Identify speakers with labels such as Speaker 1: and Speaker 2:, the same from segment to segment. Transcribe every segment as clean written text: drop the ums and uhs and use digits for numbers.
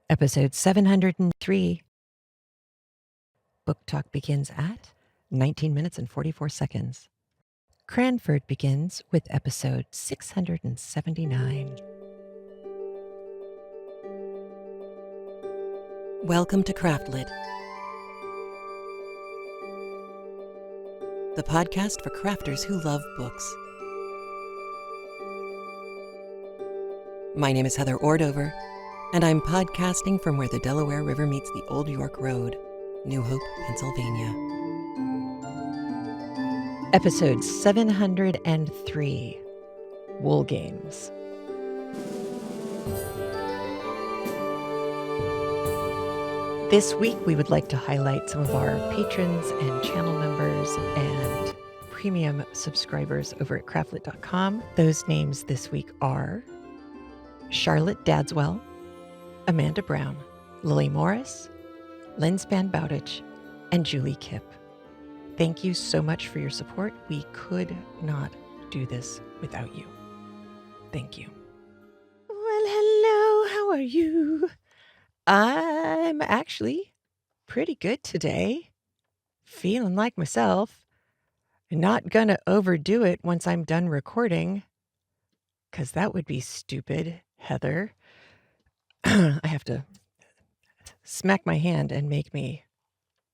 Speaker 1: Episode 703. Book talk begins at 19 minutes and 44 seconds. Cranford begins with episode 679. Welcome to CraftLit, the podcast for crafters who love books. My name is Heather Ordover, and I'm podcasting from where the Delaware River meets the Old York Road, New Hope, Pennsylvania. Episode 703, Wool Games. This week, we would like to highlight some of our patrons and channel members and premium subscribers over at CraftLit.com. Those names this week are Charlotte Dadswell, Amanda Brown, Lily Morris, Lynn Span-Bowditch, and Julie Kipp. Thank you so much for your support. We could not do this without you. Thank you. Well, hello, how are you? I'm actually pretty good today. Feeling like myself. Not gonna overdo it once I'm done recording, because that would be stupid, Heather. I have to smack my hand and make me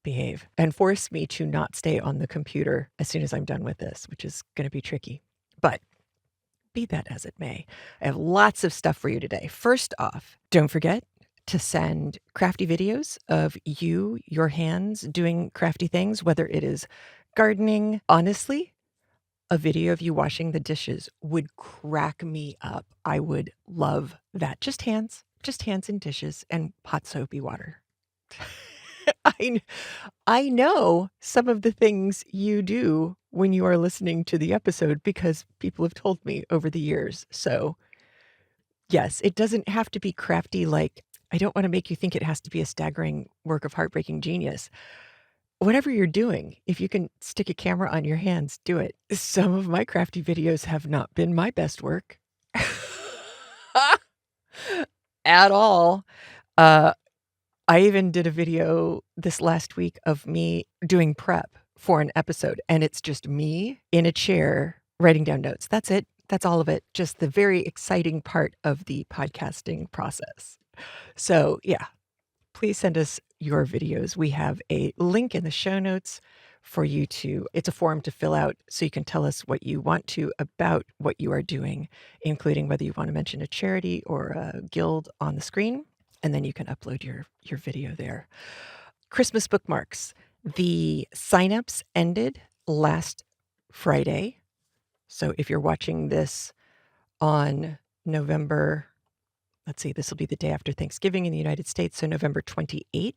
Speaker 1: behave and force me to not stay on the computer as soon as I'm done with this, which is going to be tricky. But be that as it may, I have lots of stuff for you today. First off, don't forget to send crafty videos of you, your hands doing crafty things, whether it is gardening. Honestly, a video of you washing the dishes would crack me up. I would love that. Just hands and dishes and hot soapy water. I know some of the things you do when you are listening to the episode because people have told me over the years. So yes, it doesn't have to be crafty. Like, I don't want to make you think it has to be a staggering work of heartbreaking genius. Whatever you're doing, if you can stick a camera on your hands, do it. Some of my crafty videos have not been my best work at all. I even did a video this last week of me doing prep for an episode, and it's just me in a chair writing down notes. That's it. That's all of it. Just the very exciting part of the podcasting process. So yeah, please send us your videos. We have a link in the show notes for you to, it's a form to fill out so you can tell us what you want to about what you are doing, including whether you want to mention a charity or a guild on the screen. And then you can upload your video there. Christmas bookmarks. The signups ended last Friday. So if you're watching this on November, let's see, this will be the day after Thanksgiving in the United States, so November 28th.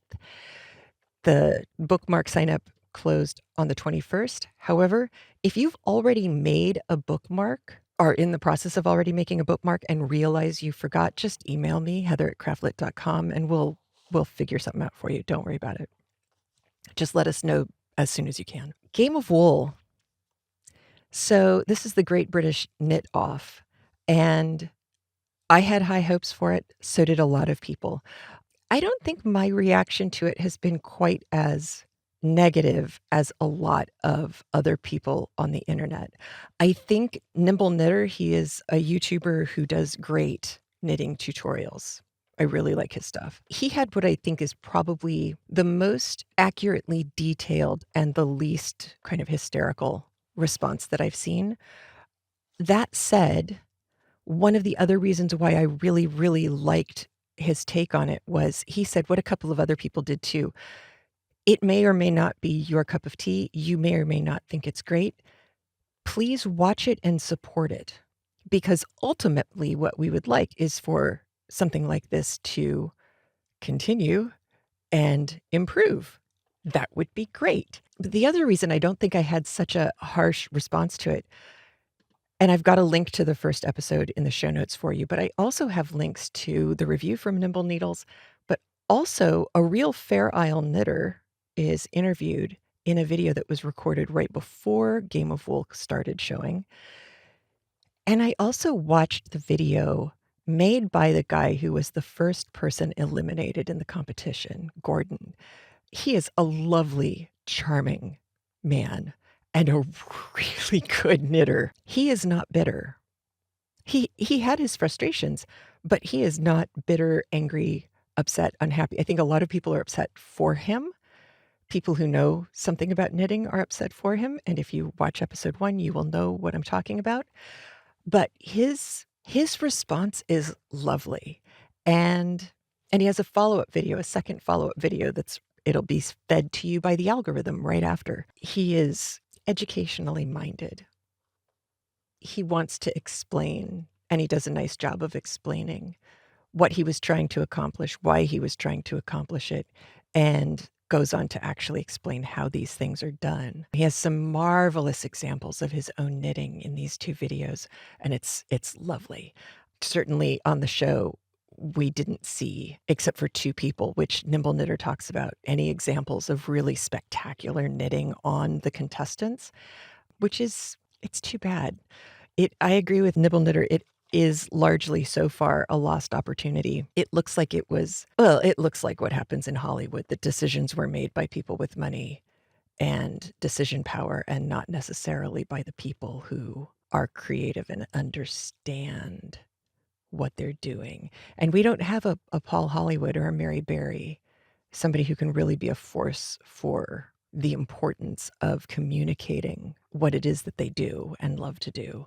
Speaker 1: The bookmark signup closed on the 21st. However, if you've already made a bookmark, are in the process of already making a bookmark and realize you forgot, just email me, heather@craftlit.com, and we'll figure something out for you. Don't worry about it. Just let us know as soon as you can. Game of Wool. So this is the Great British Knit Off, and I had high hopes for it. So did a lot of people. I don't think my reaction to it has been quite as negative as a lot of other people on the internet. I think Nimble Knitter, he is a YouTuber who does great knitting tutorials. I really like his stuff. He had what I think is probably the most accurately detailed and the least kind of hysterical response that I've seen. That said, one of the other reasons why I really, really liked his take on it was he said what a couple of other people did too. It may or may not be your cup of tea. You may or may not think it's great. Please watch it and support it, because ultimately what we would like is for something like this to continue and improve. That would be great. But the other reason I don't think I had such a harsh response to it, and I've got a link to the first episode in the show notes for you, but I also have links to the review from Nimble Needles, but also a real Fair Isle knitter is interviewed in a video that was recorded right before Game of Wool started showing. And I also watched the video made by the guy who was the first person eliminated in the competition, Gordon. He is a lovely, charming man and a really good knitter. He is not bitter. He had his frustrations, but he is not bitter, angry, upset, unhappy. I think a lot of people are upset for him. People who know something about knitting are upset for him, and if you watch episode 1, you will know what I'm talking about. But his response is lovely, and he has a follow-up video, a second follow-up video it'll be fed to you by the algorithm right after. He is educationally minded. He wants to explain, and he does a nice job of explaining what he was trying to accomplish, why he was trying to accomplish it, and goes on to actually explain how these things are done. He has some marvelous examples of his own knitting in these 2 videos, and it's lovely. Certainly on the show, we didn't see, except for 2 people, which Nimble Knitter talks about, any examples of really spectacular knitting on the contestants, which is, it's too bad. I agree with Nimble Knitter. It is largely so far a lost opportunity. It looks like it looks like what happens in Hollywood, that decisions were made by people with money and decision power, and not necessarily by the people who are creative and understand what they're doing. And we don't have a Paul Hollywood or a Mary Berry, somebody who can really be a force for the importance of communicating what it is that they do and love to do.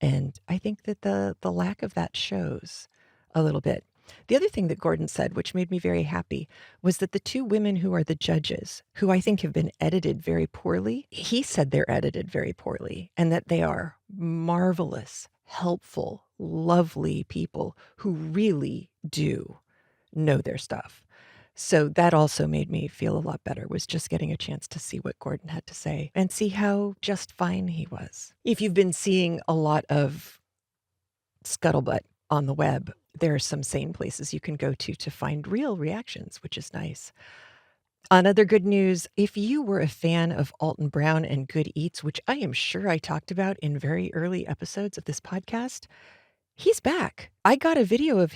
Speaker 1: And I think that the lack of that shows a little bit. The other thing that Gordon said, which made me very happy, was that the 2 women who are the judges, who I think have been edited very poorly, he said they're edited very poorly, and that they are marvelous, helpful, lovely people who really do know their stuff. So that also made me feel a lot better, was just getting a chance to see what Gordon had to say and see how just fine he was. If you've been seeing a lot of scuttlebutt on the web, there are some sane places you can go to find real reactions, which is nice. On other good news, if you were a fan of Alton Brown and Good Eats, which I am sure I talked about in very early episodes of this podcast, he's back. I got a video of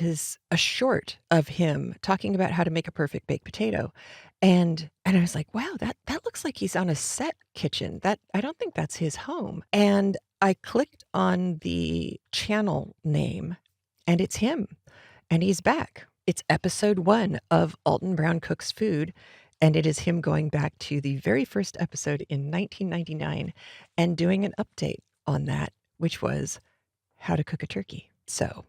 Speaker 1: a short of him talking about how to make a perfect baked potato. And I was like, wow, that looks like he's on a set kitchen. I don't think that's his home. And I clicked on the channel name, and it's him. And he's back. It's episode 1 of Alton Brown Cooks Food. And it is him going back to the very first episode in 1999 and doing an update on that, which was how to cook a turkey. So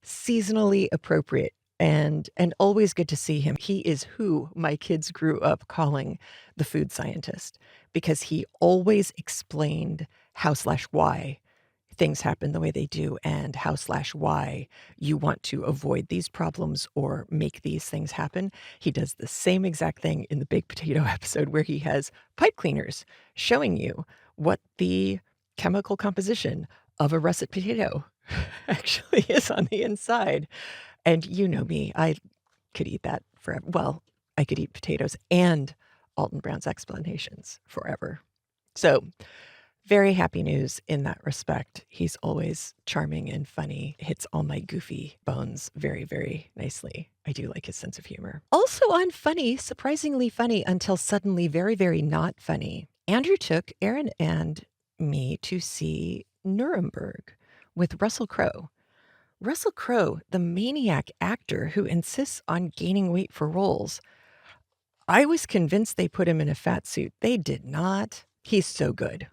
Speaker 1: seasonally appropriate and always good to see him. He is who my kids grew up calling the food scientist, because he always explained how/why things happen the way they do, and how/why you want to avoid these problems or make these things happen. He does the same exact thing in the baked potato episode, where he has pipe cleaners showing you what the chemical composition of a russet potato actually is on the inside. And you know me, I could eat that forever. Well, I could eat potatoes and Alton Brown's explanations forever. So very happy news in that respect. He's always charming and funny, hits all my goofy bones very, very nicely. I do like his sense of humor. Also on funny, surprisingly funny until suddenly very, very not funny, Andrew took Aaron and me to see Nuremberg with Russell Crowe. Russell Crowe, the maniac actor who insists on gaining weight for roles. I was convinced they put him in a fat suit. They did not. He's so good.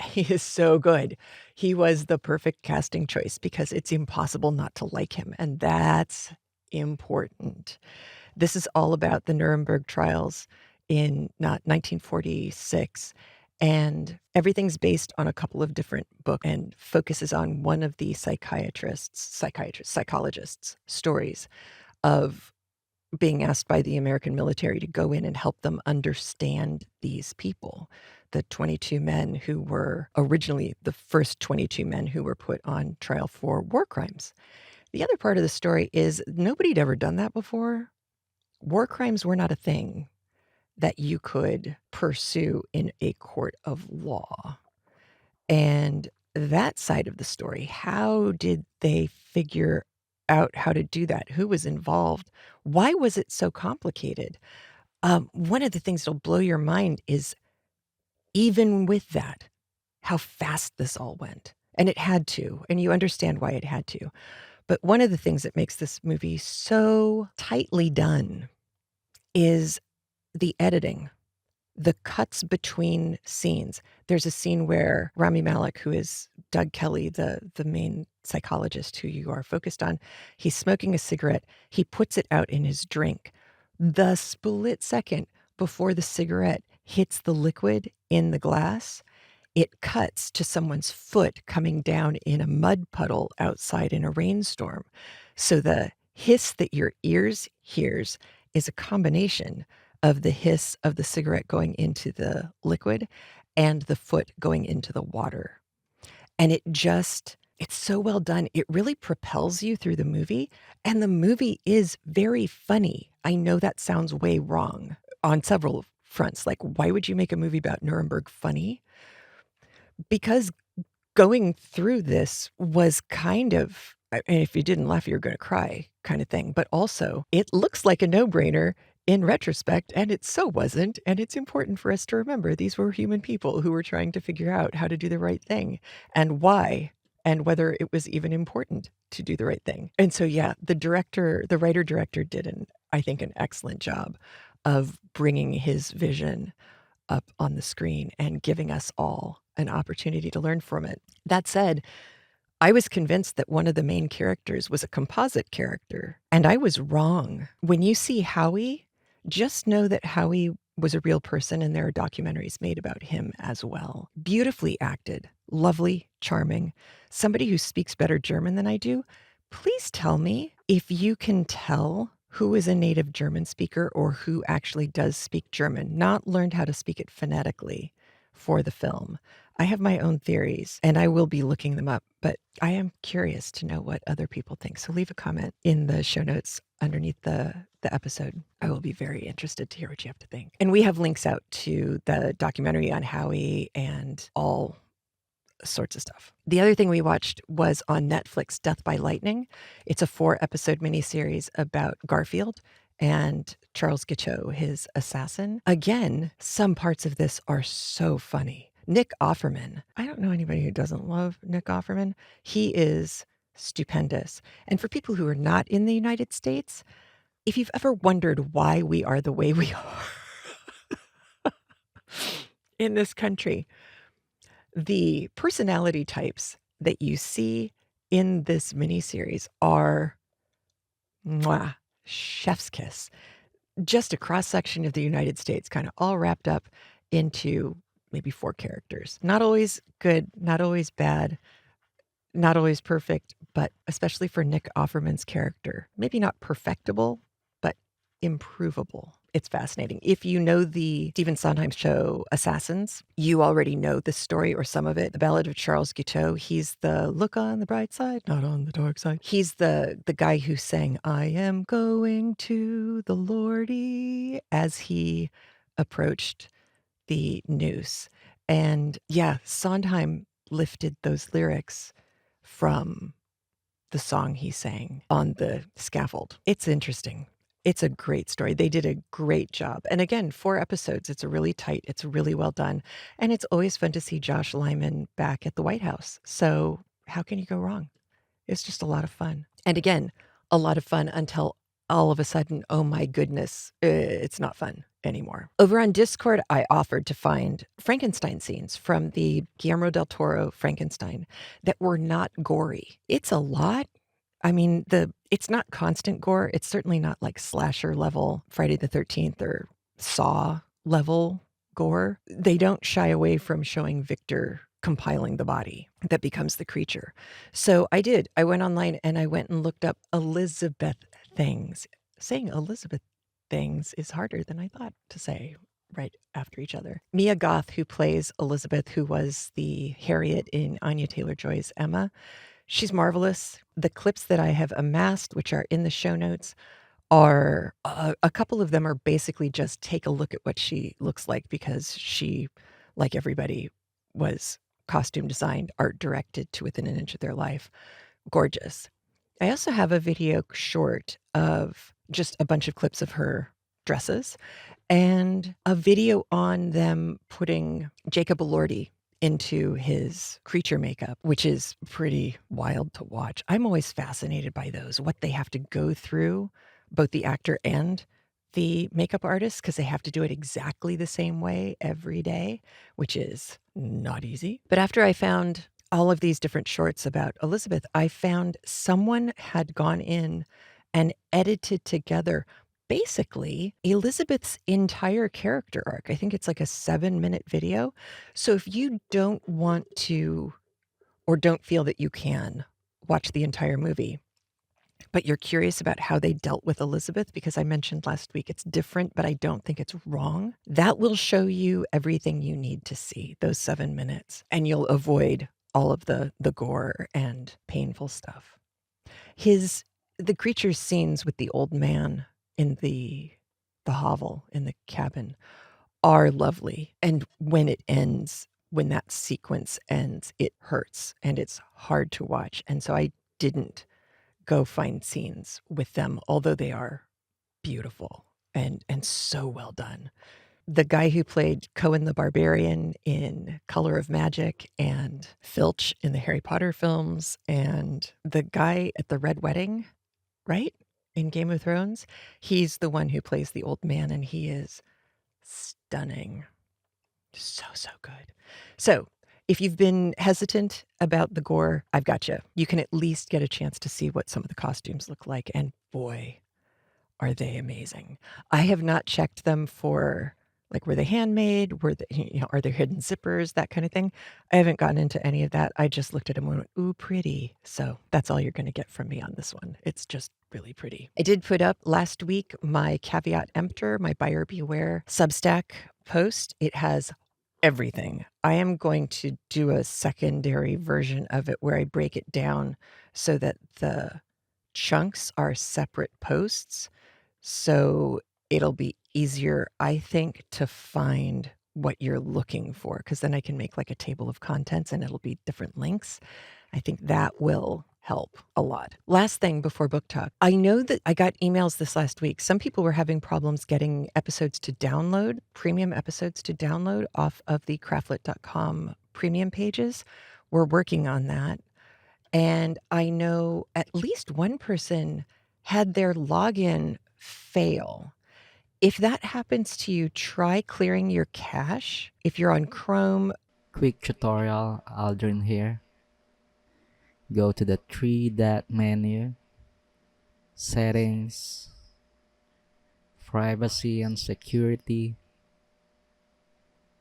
Speaker 1: He is so good. He was the perfect casting choice, because it's impossible not to like him, and that's important. This is all about the Nuremberg trials in 1946, and everything's based on a couple of different books and focuses on one of the psychologists' stories of being asked by the American military to go in and help them understand these people, the 22 men who were originally the first 22 men who were put on trial for war crimes. The other part of the story is nobody had ever done that before. War crimes were not a thing that you could pursue in a court of law. And that side of the story, how did they figure out how to do that. Who was involved? Why was it so complicated? One of the things that'll blow your mind is, even with that, how fast this all went. And it had to, and you understand why it had to. But one of the things that makes this movie so tightly done is the editing, the cuts between scenes. There's a scene where Rami Malek, who is Doug Kelly, the main psychologist who you are focused on, he's smoking a cigarette. He puts it out in his drink. The split second before the cigarette hits the liquid in the glass, it cuts to someone's foot coming down in a mud puddle outside in a rainstorm. So the hiss that your ears hears is a combination of the hiss of the cigarette going into the liquid and the foot going into the water. And it's so well done. It really propels you through the movie. And the movie is very funny. I know that sounds way wrong on several fronts. Like, why would you make a movie about Nuremberg funny? Because going through this was kind of, and if you didn't laugh, you're going to cry kind of thing. But also, it looks like a no-brainer in retrospect, and it so wasn't. And it's important for us to remember these were human people who were trying to figure out how to do the right thing and why, and whether it was even important to do the right thing. And so, yeah, the writer-director did, I think, an excellent job of bringing his vision up on the screen and giving us all an opportunity to learn from it. That said, I was convinced that one of the main characters was a composite character, and I was wrong. When you see Howie, just know that Howie was a real person, and there are documentaries made about him as well. Beautifully acted, lovely, charming, somebody who speaks better German than I do. Please tell me if you can tell who is a native German speaker or who actually does speak German, not learned how to speak it phonetically for the film. I have my own theories, and I will be looking them up, but I am curious to know what other people think. So leave a comment in the show notes underneath the episode. I will be very interested to hear what you have to think. And we have links out to the documentary on Howie and all sorts of stuff. The other thing we watched was on Netflix, Death by Lightning. It's a 4-episode miniseries about Garfield and Charles Guiteau, his assassin. Again, some parts of this are so funny. Nick Offerman. I don't know anybody who doesn't love Nick Offerman. He is stupendous. And for people who are not in the United States, if you've ever wondered why we are the way we are in this country, the personality types that you see in this miniseries are mwah, chef's kiss. Just a cross-section of the United States, kind of all wrapped up into maybe 4 characters. Not always good, not always bad, not always perfect, but especially for Nick Offerman's character, maybe not perfectible, but improvable. It's fascinating. If you know the Stephen Sondheim show Assassins, you already know this story or some of it. The Ballad of Charles Guiteau. He's the look on the bright side, not on the dark side. He's the guy who sang "I am going to the Lordy" as he approached the noose. And yeah, Sondheim lifted those lyrics from the song he sang on the scaffold. It's interesting. It's a great story. They did a great job. And again, 4 episodes. It's really tight. It's really well done. And it's always fun to see Josh Lyman back at the White House. So how can you go wrong? It's just a lot of fun. And again, a lot of fun until all of a sudden, oh my goodness, it's not fun anymore. Over on Discord, I offered to find Frankenstein scenes from the Guillermo del Toro Frankenstein that were not gory. It's a lot. I mean, it's not constant gore. It's certainly not like slasher level Friday the 13th or Saw level gore. They don't shy away from showing Victor compiling the body that becomes the creature. So I did. I went online and I went and looked up Elizabeth things. Saying Elizabeth things is harder than I thought to say right after each other. Mia Goth, who plays Elizabeth, who was the Harriet in Anya Taylor-Joy's Emma, she's marvelous. The clips that I have amassed, which are in the show notes, are a couple of them are basically just take a look at what she looks like, because she, like everybody, was costume designed, art directed to within an inch of their life. Gorgeous. I also have a video short of just a bunch of clips of her dresses and a video on them putting Jacob Elordi into his creature makeup, which is pretty wild to watch. I'm always fascinated by those, what they have to go through, both the actor and the makeup artist, because they have to do it exactly the same way every day, which is not easy. But after I found all of these different shorts about Elizabeth, I found someone had gone in and edited together basically Elizabeth's entire character arc. I think it's like a 7-minute video. So if you don't want to or don't feel that you can watch the entire movie, but you're curious about how they dealt with Elizabeth, because I mentioned last week it's different, but I don't think it's wrong, that will show you everything you need to see, those 7 minutes, and you'll avoid all of the gore and painful stuff. The creature's scenes with the old man in the hovel in the cabin are lovely, and when it ends, when that sequence ends, it hurts and it's hard to watch. And so I didn't go find scenes with them, although they are beautiful and so well done. The guy who played Cohen the Barbarian in Color of Magic and Filch in the Harry Potter films, and the guy at the Red Wedding, right? In Game of Thrones, he's the one who plays the old man, and he is stunning. So good. So if you've been hesitant about the gore, I've got you. You can at least get a chance to see what some of the costumes look like, and boy, are they amazing. I have not checked them for, like, were they handmade? Were they, are there hidden zippers, that kind of thing? I haven't gotten into any of that. I just looked at them and went, ooh, pretty. So that's all you're going to get from me on this one. It's just really pretty. I did put up last week my caveat emptor, my buyer beware Substack post. It has everything. I am going to do a secondary version of it where I break it down so that the chunks are separate posts. So it'll be easier, I think, to find what you're looking for, because then I can make like a table of contents and it'll be different links. I think that will help a lot. Last thing before book talk, I know that I got emails this last week. Some people were having problems getting episodes to download, premium episodes to download off of the craftlit.com premium pages. We're working on that. And I know at least one person had their login fail. If that happens to you, try clearing your cache. If you're on Chrome,
Speaker 2: Quick tutorial, Aldrin here. Go to the three-dot menu, Settings, Privacy and Security,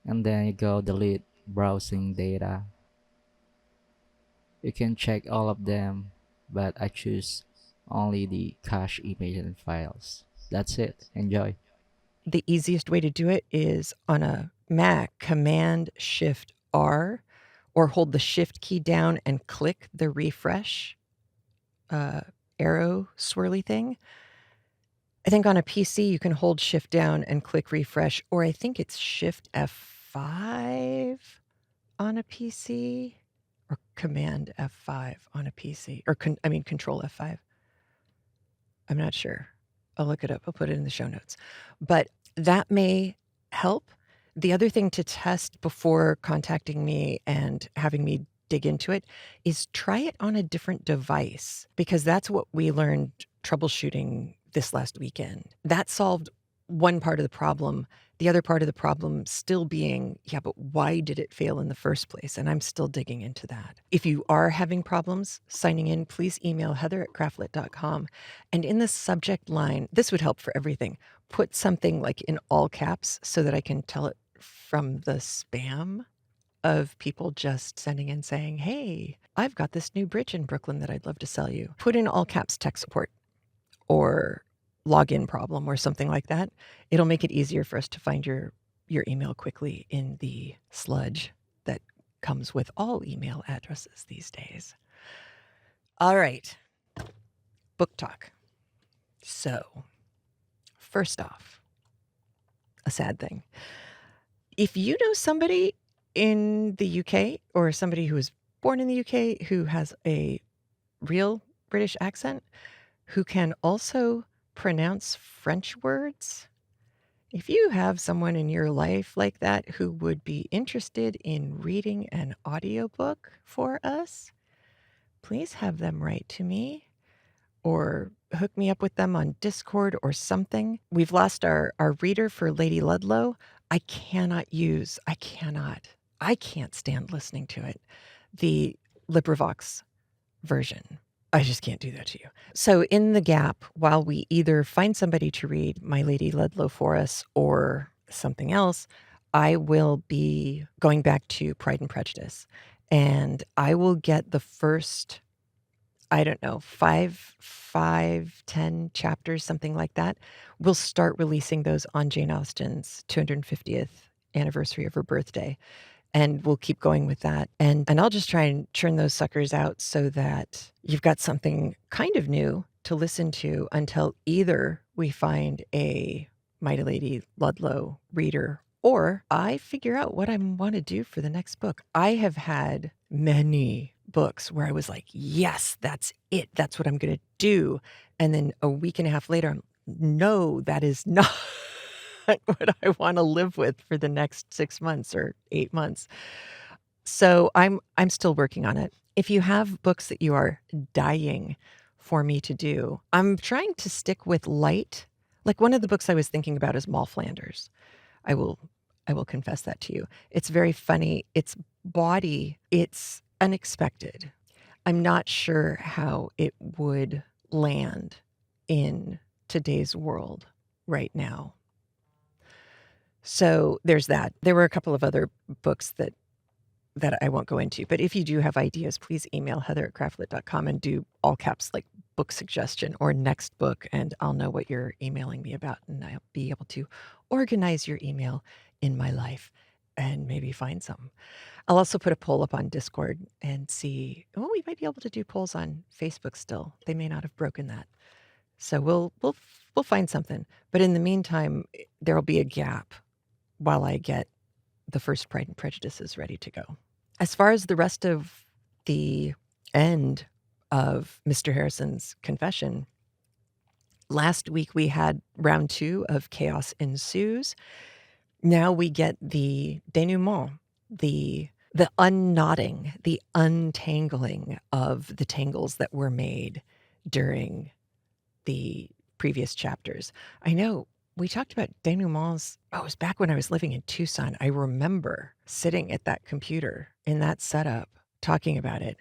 Speaker 2: and then you go delete browsing data. You can check all of them, but I choose only the cache image and files. That's it. Enjoy.
Speaker 1: the easiest way to do it is on a Mac, Command-Shift-R, or hold the Shift key down and click the refresh arrow swirly thing. I think on a PC you can hold Shift down and click refresh, or I think it's Shift F5 on a PC, or Command F5 on a PC, or Control F5. I'm not sure. I'll look it up. I'll put it in the show notes. But that may help. The other thing to test before contacting me and having me dig into it is try it on a different device, because that's what we learned troubleshooting this last weekend. That solved one part of the problem. The other part of the problem still being, yeah, but why did it fail in the first place? And I'm still digging into that. If you are having problems signing in, please email heather@craftlit.com. And in the subject line, this would help for everything. Put something like in all caps so that I can tell it from the spam of people just sending in saying, hey, I've got this new bridge in Brooklyn that I'd love to sell you. Put in all caps tech support or login problem or something like that. It'll make it easier for us to find your email quickly in the sludge that comes with all email addresses these days. All right, book talk. So, first off, a sad thing. If you know somebody in the UK or somebody who was born in the UK who has a real British accent who can also pronounce French words. If you have someone in your life like that who would be interested in reading an audiobook for us, please have them write to me or hook me up with them on Discord or something. We've lost our reader for Lady Ludlow. I can't stand listening to it. The LibriVox version. I just can't do that to you. So in the gap, while we either find somebody to read My Lady Ludlow for us or something else, I will be going back to Pride and Prejudice. And I will get the first, I don't know, 10 chapters, something like that. We'll start releasing those on Jane Austen's 250th anniversary of her birthday. And we'll keep going with that. And I'll just try and churn those suckers out so that you've got something kind of new to listen to until either we find a Mighty Lady Ludlow reader or I figure out what I want to do for the next book. I have had many books where I was like, yes, that's it. That's what I'm going to do. And then a week and a half later, no, that is not what I want to live with for the next 6 months or 8 months. So I'm still working on it. If you have books that you are dying for me to do, I'm trying to stick with light. Like one of the books I was thinking about is Moll Flanders. I will confess that to you. It's very funny. It's bawdy. It's unexpected. I'm not sure how it would land in today's world right now. So there's that. There were a couple of other books that I won't go into, but if you do have ideas, please email heather@craftlit.com and do all caps like book suggestion or next book, and I'll know what you're emailing me about, and I'll be able to organize your email in my life and maybe find some. I'll also put a poll up on Discord and see, we might be able to do polls on Facebook still. They may not have broken that. So we'll find something. But in the meantime, there'll be a gap while I get the first Pride and Prejudices ready to go. As far as the rest of the end of Mr. Harrison's confession, last week we had round 2 of Chaos Ensues. Now we get the denouement, the unknotting, the untangling of the tangles that were made during the previous chapters. I know we talked about denouements. It was back when I was living in Tucson. I remember sitting at that computer in that setup talking about it.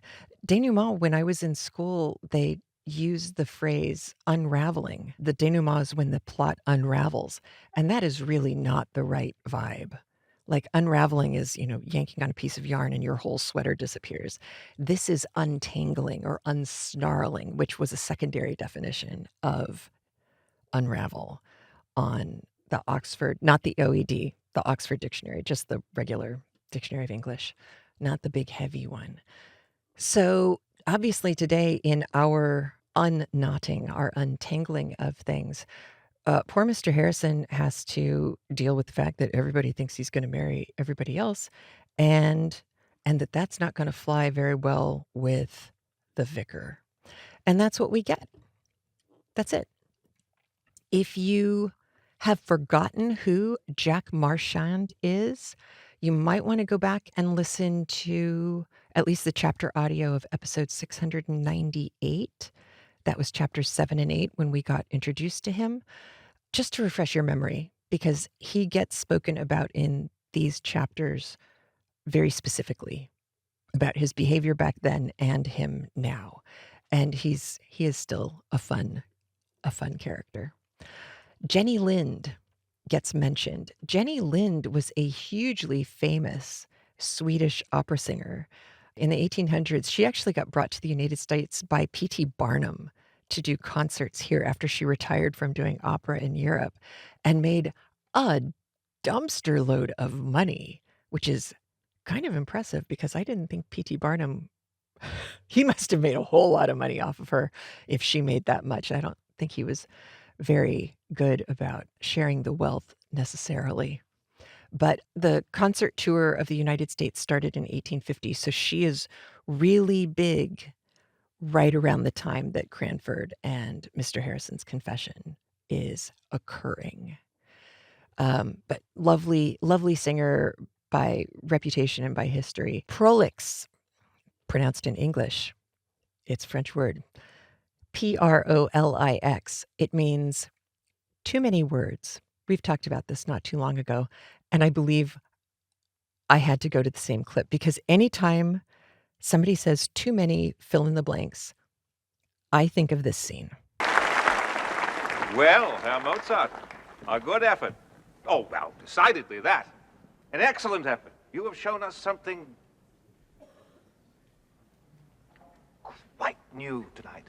Speaker 1: Denouement, when I was in school, they used the phrase unraveling. The denouement is when the plot unravels. And that is really not the right vibe. Like unraveling is, yanking on a piece of yarn and your whole sweater disappears. This is untangling or unsnarling, which was a secondary definition of unravel on the Oxford, not the OED, the Oxford Dictionary, just the regular Dictionary of English, not the big heavy one. So obviously today in our unknotting, our untangling of things, poor Mr. Harrison has to deal with the fact that everybody thinks he's going to marry everybody else, and that's not going to fly very well with the vicar. And that's what we get. That's it. If you have forgotten who Jack Marchand is, you might want to go back and listen to at least the chapter audio of episode 698. That was chapters 7 and 8 when we got introduced to him. Just to refresh your memory, because he gets spoken about in these chapters very specifically about his behavior back then and him now. And he is still a fun character. Jenny Lind gets mentioned. Jenny Lind was a hugely famous Swedish opera singer. In the 1800s, she actually got brought to the United States by P.T. Barnum to do concerts here after she retired from doing opera in Europe and made a dumpster load of money, which is kind of impressive because I didn't think P.T. Barnum, he must have made a whole lot of money off of her if she made that much. I don't think he was very good about sharing the wealth necessarily. But the concert tour of the United States started in 1850, so she is really big right around the time that Cranford and Mr. Harrison's confession is occurring. But lovely, lovely singer by reputation and by history. Prolix, pronounced in English, it's a French word. Prolix. It means too many words. We've talked about this not too long ago, and I believe I had to go to the same clip because anytime somebody says too many fill in the blanks, I think of this scene.
Speaker 3: Well, Herr Mozart, a good effort. Oh, well, decidedly that. An excellent effort. You have shown us something quite new tonight.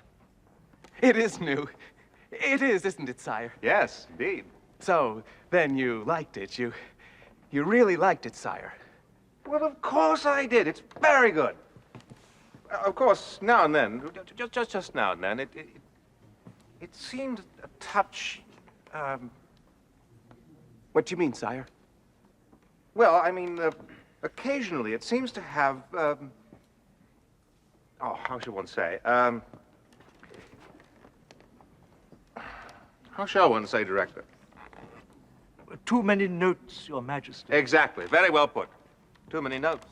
Speaker 4: It is new. It is, isn't it, sire?
Speaker 3: Yes, indeed.
Speaker 4: So, then you liked it. You really liked it, sire.
Speaker 3: Well, of course I did. It's very good. Of course, now and then, just now and then, it seemed a touch,
Speaker 4: What do you mean, sire?
Speaker 3: well, I mean, occasionally it seems to have, how should one say, how shall one say, Director?
Speaker 5: Too many notes, Your Majesty.
Speaker 3: Exactly. Very well put. Too many notes.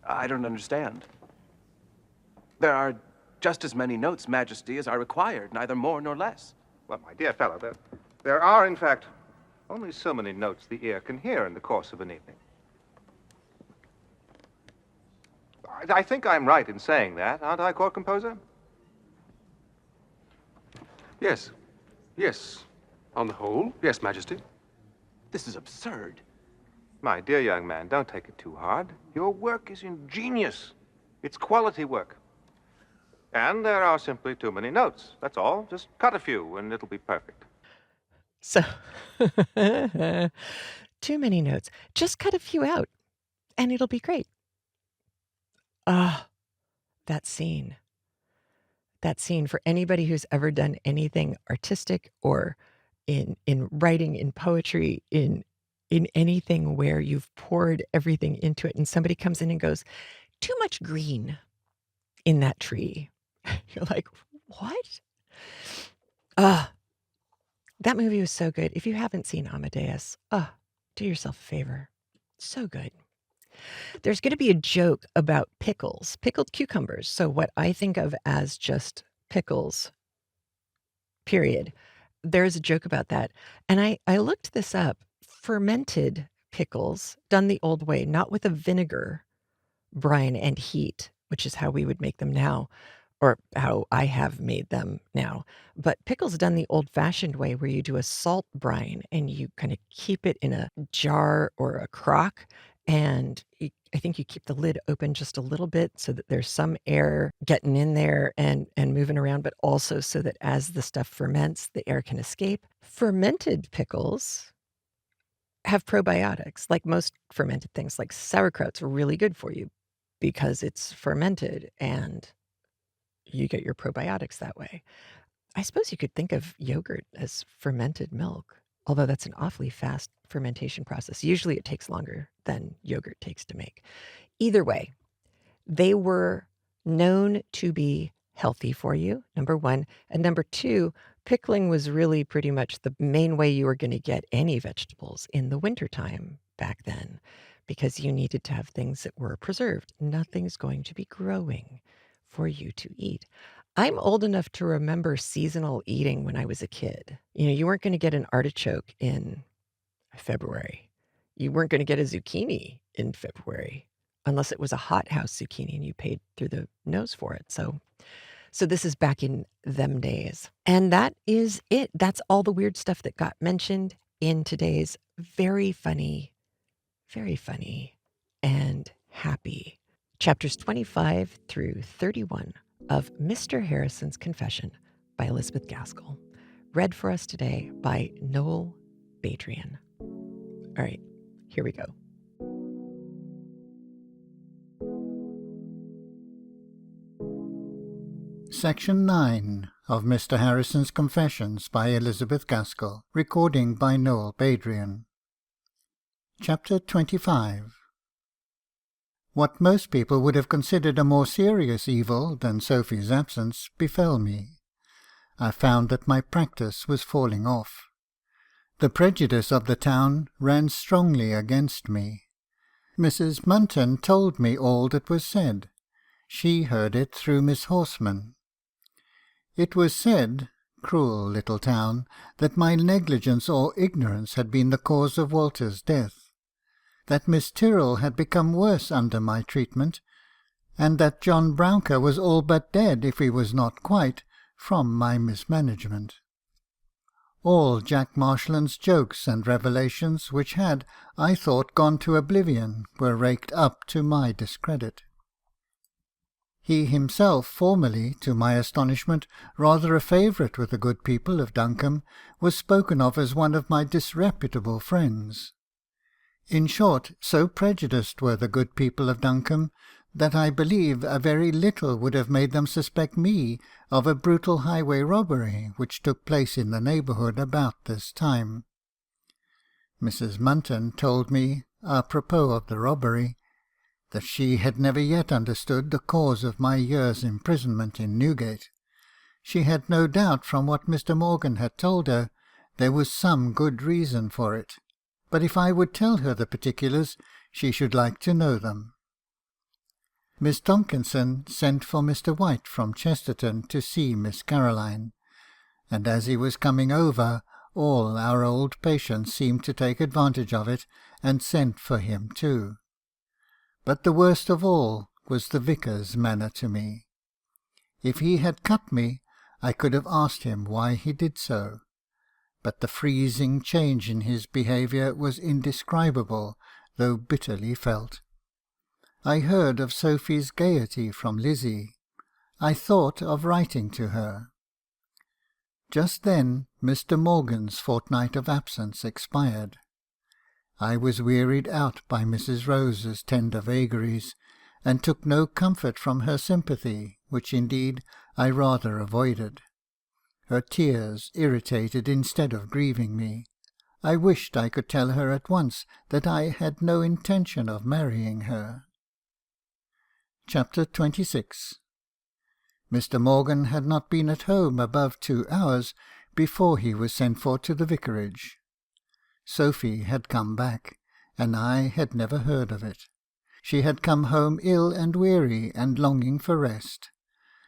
Speaker 4: I don't understand. There are just as many notes, Majesty, as are required, neither more nor less.
Speaker 3: Well, my dear fellow, there are, in fact, only so many notes the ear can hear in the course of an evening. I think I'm right in saying that, aren't I, court composer?
Speaker 6: Yes. Yes. On the whole, yes, Majesty.
Speaker 4: This is absurd.
Speaker 3: My dear young man, don't take it too hard. Your work is ingenious. It's quality work. And there are simply too many notes. That's all. Just cut a few and it'll be perfect.
Speaker 1: So, too many notes. Just cut a few out and it'll be great. Ah, that scene. That scene for anybody who's ever done anything artistic or in writing, in poetry, in anything where you've poured everything into it and somebody comes in and goes, too much green in that tree. You're like, what? That movie was so good. If you haven't seen Amadeus, do yourself a favor. So good. There's going to be a joke about pickles, pickled cucumbers. So what I think of as just pickles, period. There's a joke about that. And I looked this up. Fermented pickles done the old way, not with a vinegar, brine, and heat, which is how we would make them now, or how I have made them now. But pickles done the old-fashioned way where you do a salt brine and you kind of keep it in a jar or a crock. And I think you keep the lid open just a little bit so that there's some air getting in there and moving around, but also so that as the stuff ferments, the air can escape. Fermented pickles have probiotics, like most fermented things, like sauerkraut's really good for you because it's fermented and you get your probiotics that way. I suppose you could think of yogurt as fermented milk, although that's an awfully fast fermentation process. Usually it takes longer than yogurt takes to make. Either way, they were known to be healthy for you, number one. And number two, pickling was really pretty much the main way you were going to get any vegetables in the wintertime back then, because you needed to have things that were preserved. Nothing's going to be growing for you to eat. I'm old enough to remember seasonal eating when I was a kid. You know, you weren't going to get an artichoke in February. You weren't going to get a zucchini in February unless it was a hothouse zucchini and you paid through the nose for it. So this is back in them days. And that is it. That's all the weird stuff that got mentioned in today's very funny and happy chapters 25 through 31 of Mr. Harrison's Confession by Elizabeth Gaskell. Read for us today by Noel Badrian. All right, here we go.
Speaker 7: Section 9 of Mr. Harrison's Confessions by Elizabeth Gaskell. Recording by Noel Badrian. Chapter 25. What most people would have considered a more serious evil than Sophie's absence befell me. I found that my practice was falling off. The prejudice of the town ran strongly against me. Mrs. Munton told me all that was said. She heard it through Miss Horseman. It was said, cruel little town, that my negligence or ignorance had been the cause of Walter's death, that Miss Tyrrell had become worse under my treatment, and that John Brouncker was all but dead, if he was not quite, from my mismanagement. All Jack Marshland's jokes and revelations, which had, I thought, gone to oblivion, were raked up to my discredit. He himself, formerly, to my astonishment, rather a favourite with the good people of Duncombe, was spoken of as one of my disreputable friends. In short, so prejudiced were the good people of Duncombe, that I believe a very little would have made them suspect me of a brutal highway robbery which took place in the neighbourhood about this time. Mrs. Munton told me, apropos of the robbery, that she had never yet understood the cause of my year's imprisonment in Newgate. She had no doubt, from what Mr. Morgan had told her, there was some good reason for it, but if I would tell her the particulars, she should like to know them. Miss Tomkinson sent for Mr. White from Chesterton to see Miss Caroline, and as he was coming over, all our old patients seemed to take advantage of it, and sent for him too. But the worst of all was the vicar's manner to me. If he had cut me, I could have asked him why he did so, but the freezing change in his behaviour was indescribable, though bitterly felt. I heard of Sophie's gaiety from Lizzie. I thought of writing to her. Just then Mr. Morgan's fortnight of absence expired. I was wearied out by Mrs. Rose's tender vagaries, and took no comfort from her sympathy, which indeed I rather avoided. Her tears irritated instead of grieving me. I wished I could tell her at once that I had no intention of marrying her. Chapter 26. Mr. Morgan had not been at home above 2 hours before he was sent for to the vicarage. Sophie had come back, and I had never heard of it. She had come home ill and weary and longing for rest,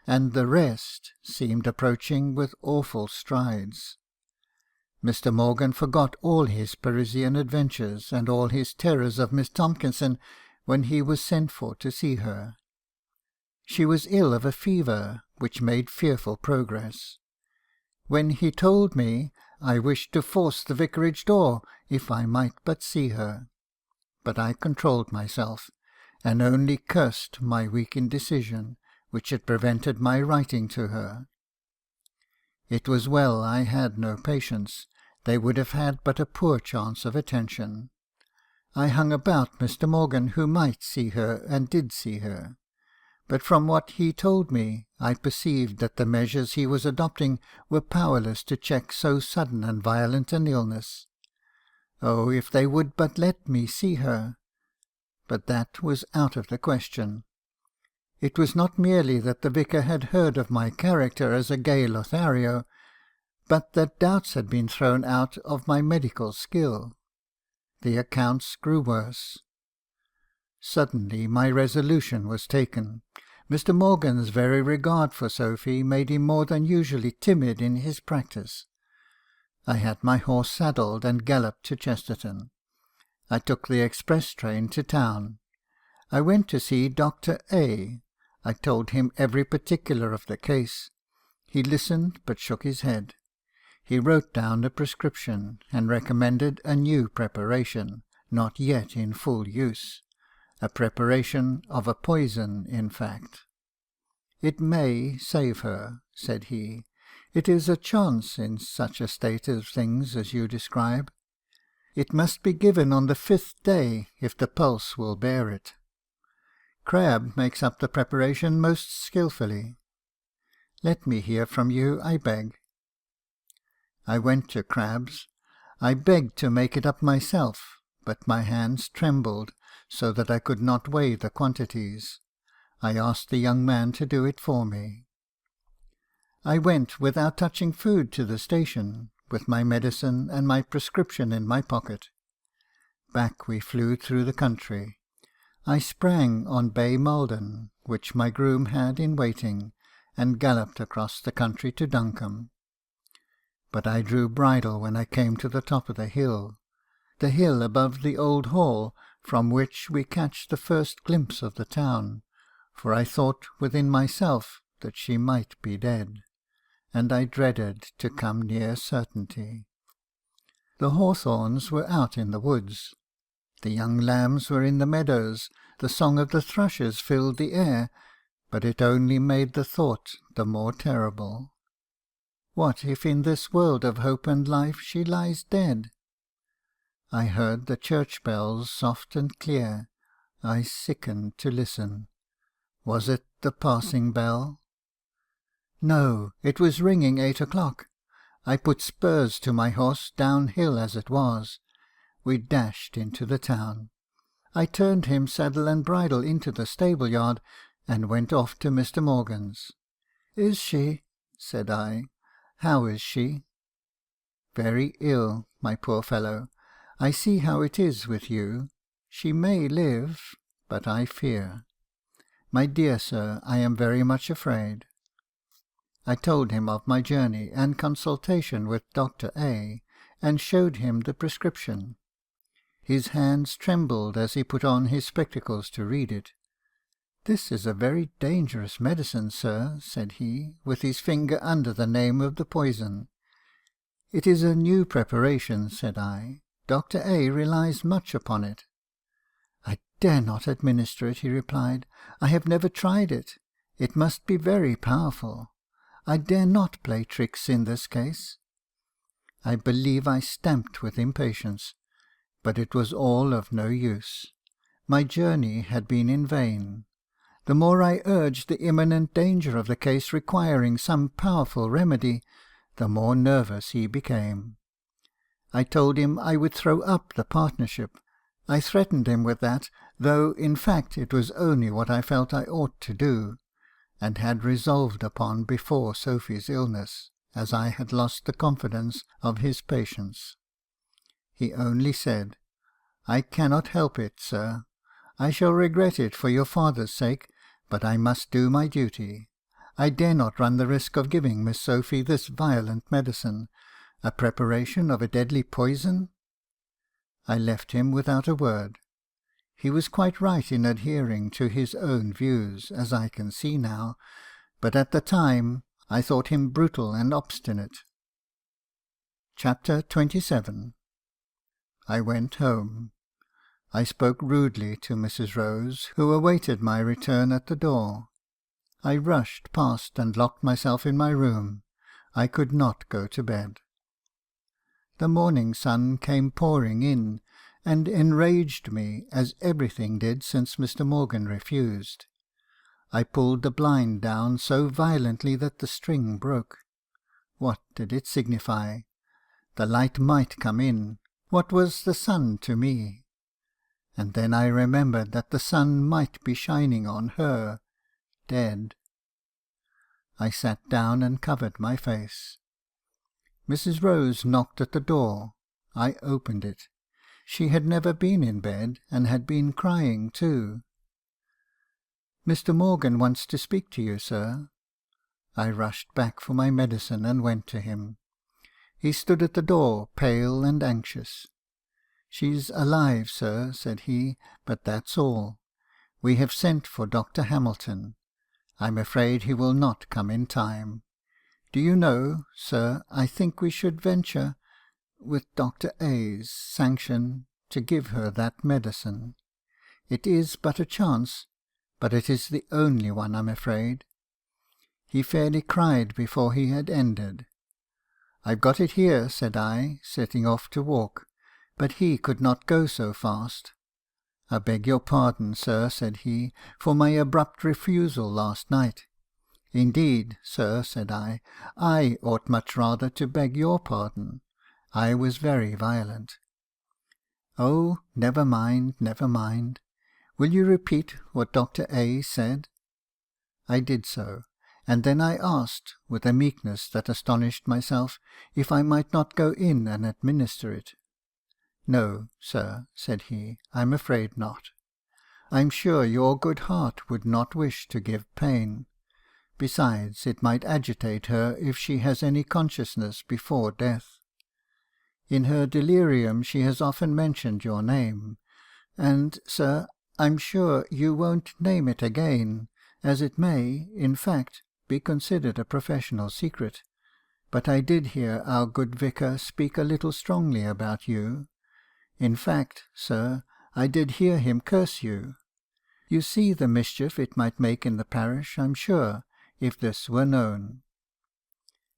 Speaker 7: and the rest seemed approaching with awful strides. Mr. Morgan forgot all his Parisian adventures and all his terrors of Miss Tomkinson when he was sent for to see her. She was ill of a fever, which made fearful progress. When he told me, I wished to force the vicarage door, if I might but see her. But I controlled myself, and only cursed my weak indecision, which had prevented my writing to her. It was well I had no patients. They would have had but a poor chance of attention. I hung about Mr. Morgan, who might see her, and did see her. But from what he told me, I perceived that the measures he was adopting were powerless to check so sudden and violent an illness. Oh, if they would but let me see her! But that was out of the question. It was not merely that the vicar had heard of my character as a gay Lothario, but that doubts had been thrown out of my medical skill. The accounts grew worse. Suddenly my resolution was taken. Mr. Morgan's very regard for Sophie made him more than usually timid in his practice. I had my horse saddled and galloped to Chesterton. I took the express train to town. I went to see Dr. A. I told him every particular of the case. He listened, but shook his head. He wrote down a prescription, and recommended a new preparation, not yet in full use. A preparation of a poison, in fact. "It may save her," said he. "It is a chance in such a state of things as you describe. It must be given on the 5th day, if the pulse will bear it. Crabbe makes up the preparation most skilfully. Let me hear from you, I beg." I went to Crabbe's. I begged to make it up myself, but my hands trembled, so that I could not weigh the quantities. I asked the young man to do it for me. I went without touching food to the station, with my medicine and my prescription in my pocket. Back we flew through the country. I sprang on Bay Malden, which my groom had in waiting, and galloped across the country to Duncombe. But I drew bridle when I came to the top of the hill above the old hall, from which we catch the first glimpse of the town, for I thought within myself that she might be dead, and I dreaded to come near certainty. The hawthorns were out in the woods, the young lambs were in the meadows, the song of the thrushes filled the air, but it only made the thought the more terrible. What if in this world of hope and life she lies dead? I heard the church bells soft and clear. I sickened to listen. Was it the passing bell? No, it was ringing 8 o'clock. I put spurs to my horse, downhill as it was. We dashed into the town. I turned him saddle and bridle into the stable yard, and went off to Mr. Morgan's. "Is she?" said I. "How is she?" "Very ill, my poor fellow. I see how it is with you. She may live, but I fear. My dear sir, I am very much afraid." I told him of my journey and consultation with Dr. A., and showed him the prescription. His hands trembled as he put on his spectacles to read it. "This is a very dangerous medicine, sir," said he, with his finger under the name of the poison. "It is a new preparation," said I. "Dr. A. relies much upon it." "I dare not administer it," he replied. "I have never tried it. It must be very powerful. I dare not play tricks in this case." I believe I stamped with impatience, but it was all of no use. My journey had been in vain. The more I urged the imminent danger of the case requiring some powerful remedy, the more nervous he became. I told him I would throw up the partnership. I threatened him with that, though in fact it was only what I felt I ought to do, and had resolved upon before Sophy's illness, as I had lost the confidence of his patients. He only said, "I cannot help it, sir. I shall regret it for your father's sake, but I must do my duty. I dare not run the risk of giving Miss Sophy this violent medicine, a preparation of a deadly poison." I left him without a word. He was quite right in adhering to his own views, as I can see now, but at the time I thought him brutal and obstinate. Chapter 27. I went home. I spoke rudely to Mrs. Rose, who awaited my return at the door. I rushed past and locked myself in my room. I could not go to bed. The morning sun came pouring in, and enraged me, as everything did since Mr. Morgan refused. I pulled the blind down so violently that the string broke. What did it signify? The light might come in. What was the sun to me? And then I remembered that the sun might be shining on her, dead. I sat down and covered my face. Mrs. Rose knocked at the door. I opened it. She had never been in bed, and had been crying too. "Mr. Morgan wants to speak to you, sir." I rushed back for my medicine and went to him. He stood at the door, pale and anxious. "She's alive, sir," said he, "but that's all. We have sent for Dr. Hamilton. I'm afraid he will not come in time. Do you know, sir, I think we should venture, with Dr. A.'s sanction, to give her that medicine. It is but a chance, but it is the only one, I'm afraid." He fairly cried before he had ended. "I've got it here," said I, setting off to walk, but he could not go so fast. "I beg your pardon, sir," said he, "for my abrupt refusal last night." "Indeed, sir," said I ought much rather to beg your pardon. I was very violent." "Oh, never mind, never mind. Will you repeat what Dr. A. said?" I did so, and then I asked, with a meekness that astonished myself, if I might not go in and administer it. "No, sir," said he, "I'm afraid not. I'm sure your good heart would not wish to give pain. Besides, it might agitate her if she has any consciousness before death. In her delirium she has often mentioned your name, and, sir, I'm sure you won't name it again, as it may, in fact, be considered a professional secret. But I did hear our good vicar speak a little strongly about you. In fact, sir, I did hear him curse you. You see the mischief it might make in the parish, I'm sure, if this were known."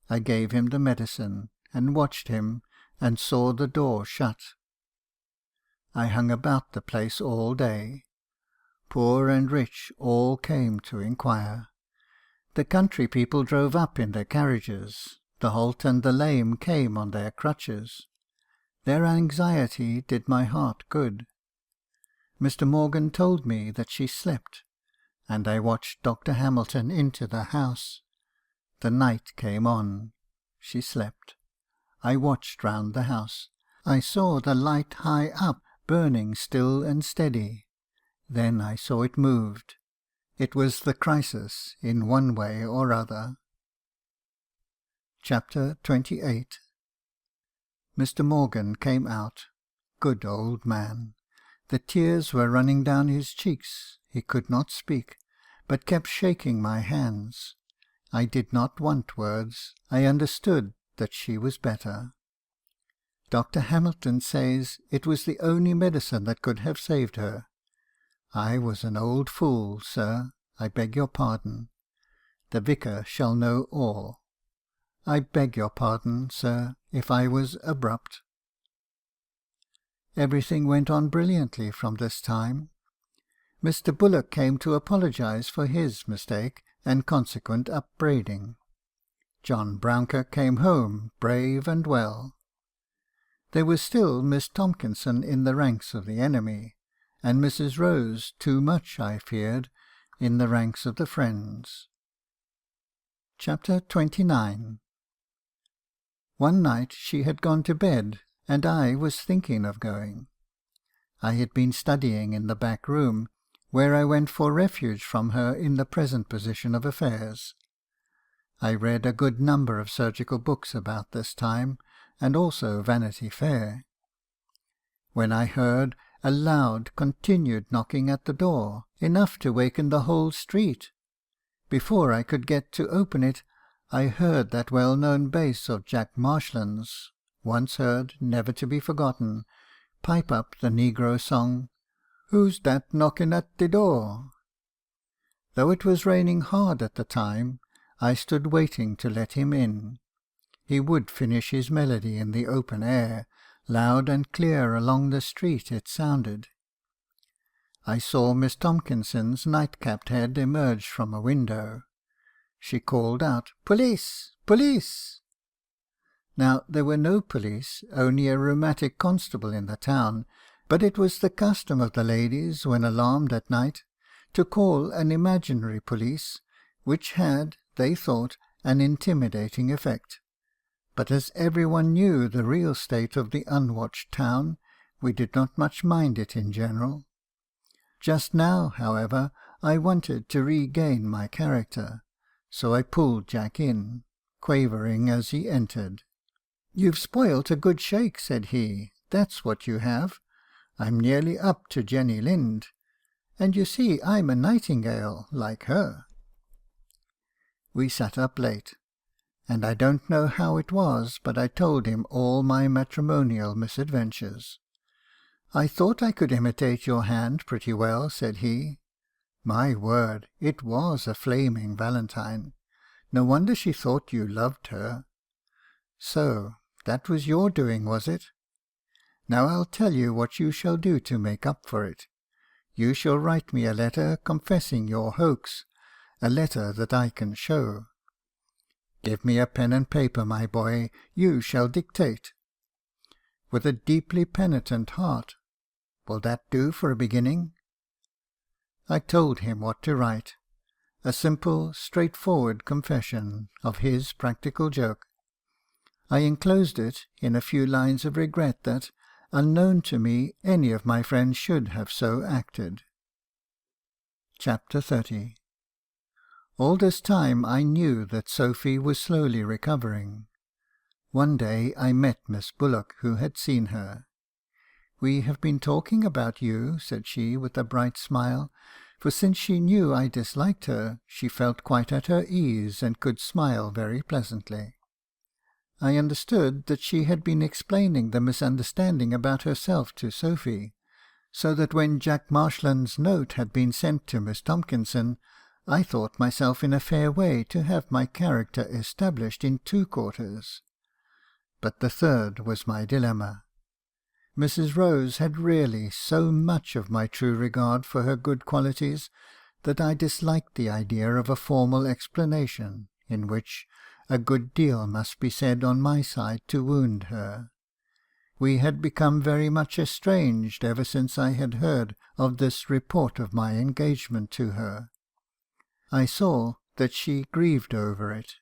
Speaker 7: I gave him the medicine, and watched him, and saw the door shut. I hung about the place all day. Poor and rich all came to inquire. The country people drove up in their carriages. The halt and the lame came on their crutches. Their anxiety did my heart good. Mr. Morgan told me that she slept, and I watched Dr. Hamilton into the house. The night came on. She slept. I watched round the house. I saw the light high up, burning still and steady. Then I saw it moved. It was the crisis, in one way or other. Chapter 28. Mr. Morgan came out. Good old man. The tears were running down his cheeks. He could not speak, but kept shaking my hands. I did not want words. I understood that she was better. Dr. Hamilton says it was the only medicine that could have saved her. I was an old fool, sir. I beg your pardon. The vicar shall know all. I beg your pardon, sir, if I was abrupt. Everything went on brilliantly from this time. Mr. Bullock came to apologise for his mistake and consequent upbraiding. John Brouncker came home, brave and well. There was still Miss Tomkinson in the ranks of the enemy, and Mrs. Rose too much, I feared, in the ranks of the friends. Chapter 29. One night she had gone to bed, and I was thinking of going. I had been studying in the back room, where I went for refuge from her in the present position of affairs. I read a good number of surgical books about this time, and also Vanity Fair, when I heard a loud continued knocking at the door, enough to waken the whole street. Before I could get to open it, I heard that well-known bass of Jack Marshland's, once heard, never to be forgotten, pipe up the negro song, "Who's that knocking at the door?" Though it was raining hard at the time, I stood waiting to let him in. He would finish his melody in the open air, loud and clear along the street it sounded. I saw Miss Tomkinson's night-capped head emerge from a window. She called out, "Police! Police!" Now there were no police, only a rheumatic constable in the town, but it was the custom of the ladies, when alarmed at night, to call an imaginary police, which had, they thought, an intimidating effect. But as everyone knew the real state of the unwatched town, we did not much mind it in general. Just now, however, I wanted to regain my character, so I pulled Jack in, quavering as he entered. "You've spoilt a good shake," said he, "that's what you have. I'm nearly up to Jenny Lind, and you see I'm a Nightingale, like her." We sat up late, and I don't know how it was, but I told him all my matrimonial misadventures. "I thought I could imitate your hand pretty well," said he. My word, it was a flaming valentine. No wonder she thought you loved her. So, that was your doing, was it? Now I'll tell you what you shall do to make up for it. You shall write me a letter confessing your hoax, a letter that I can show. Give me a pen and paper, my boy, you shall dictate. With a deeply penitent heart. Will that do for a beginning? I told him what to write, a simple, straightforward confession of his practical joke. I enclosed it in a few lines of regret that, unknown to me, any of my friends should have so acted. Chapter 30. All this time I knew that Sophie was slowly recovering. One day I met Miss Bullock, who had seen her. "We have been talking about you," said she, with a bright smile, for since she knew I disliked her, she felt quite at her ease and could smile very pleasantly. I understood that she had been explaining the misunderstanding about herself to Sophie, so that when Jack Marshland's note had been sent to Miss Tomkinson, I thought myself in a fair way to have my character established in 2 quarters. But the third was my dilemma. Mrs. Rose had really so much of my true regard for her good qualities that I disliked the idea of a formal explanation, in which a good deal must be said on my side to wound her. We had become very much estranged ever since I had heard of this report of my engagement to her. I saw that she grieved over it.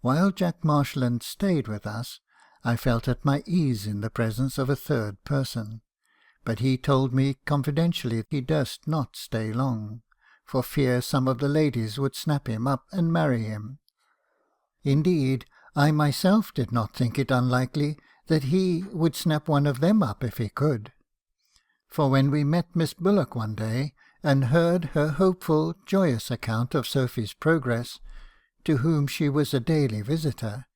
Speaker 7: While Jack Marshland stayed with us, I felt at my ease in the presence of a third person, but he told me confidentially he durst not stay long, for fear some of the ladies would snap him up and marry him. Indeed, I myself did not think it unlikely that he would snap one of them up if he could. For when we met Miss Bullock one day, and heard her hopeful, joyous account of Sophie's progress, to whom she was a daily visitor,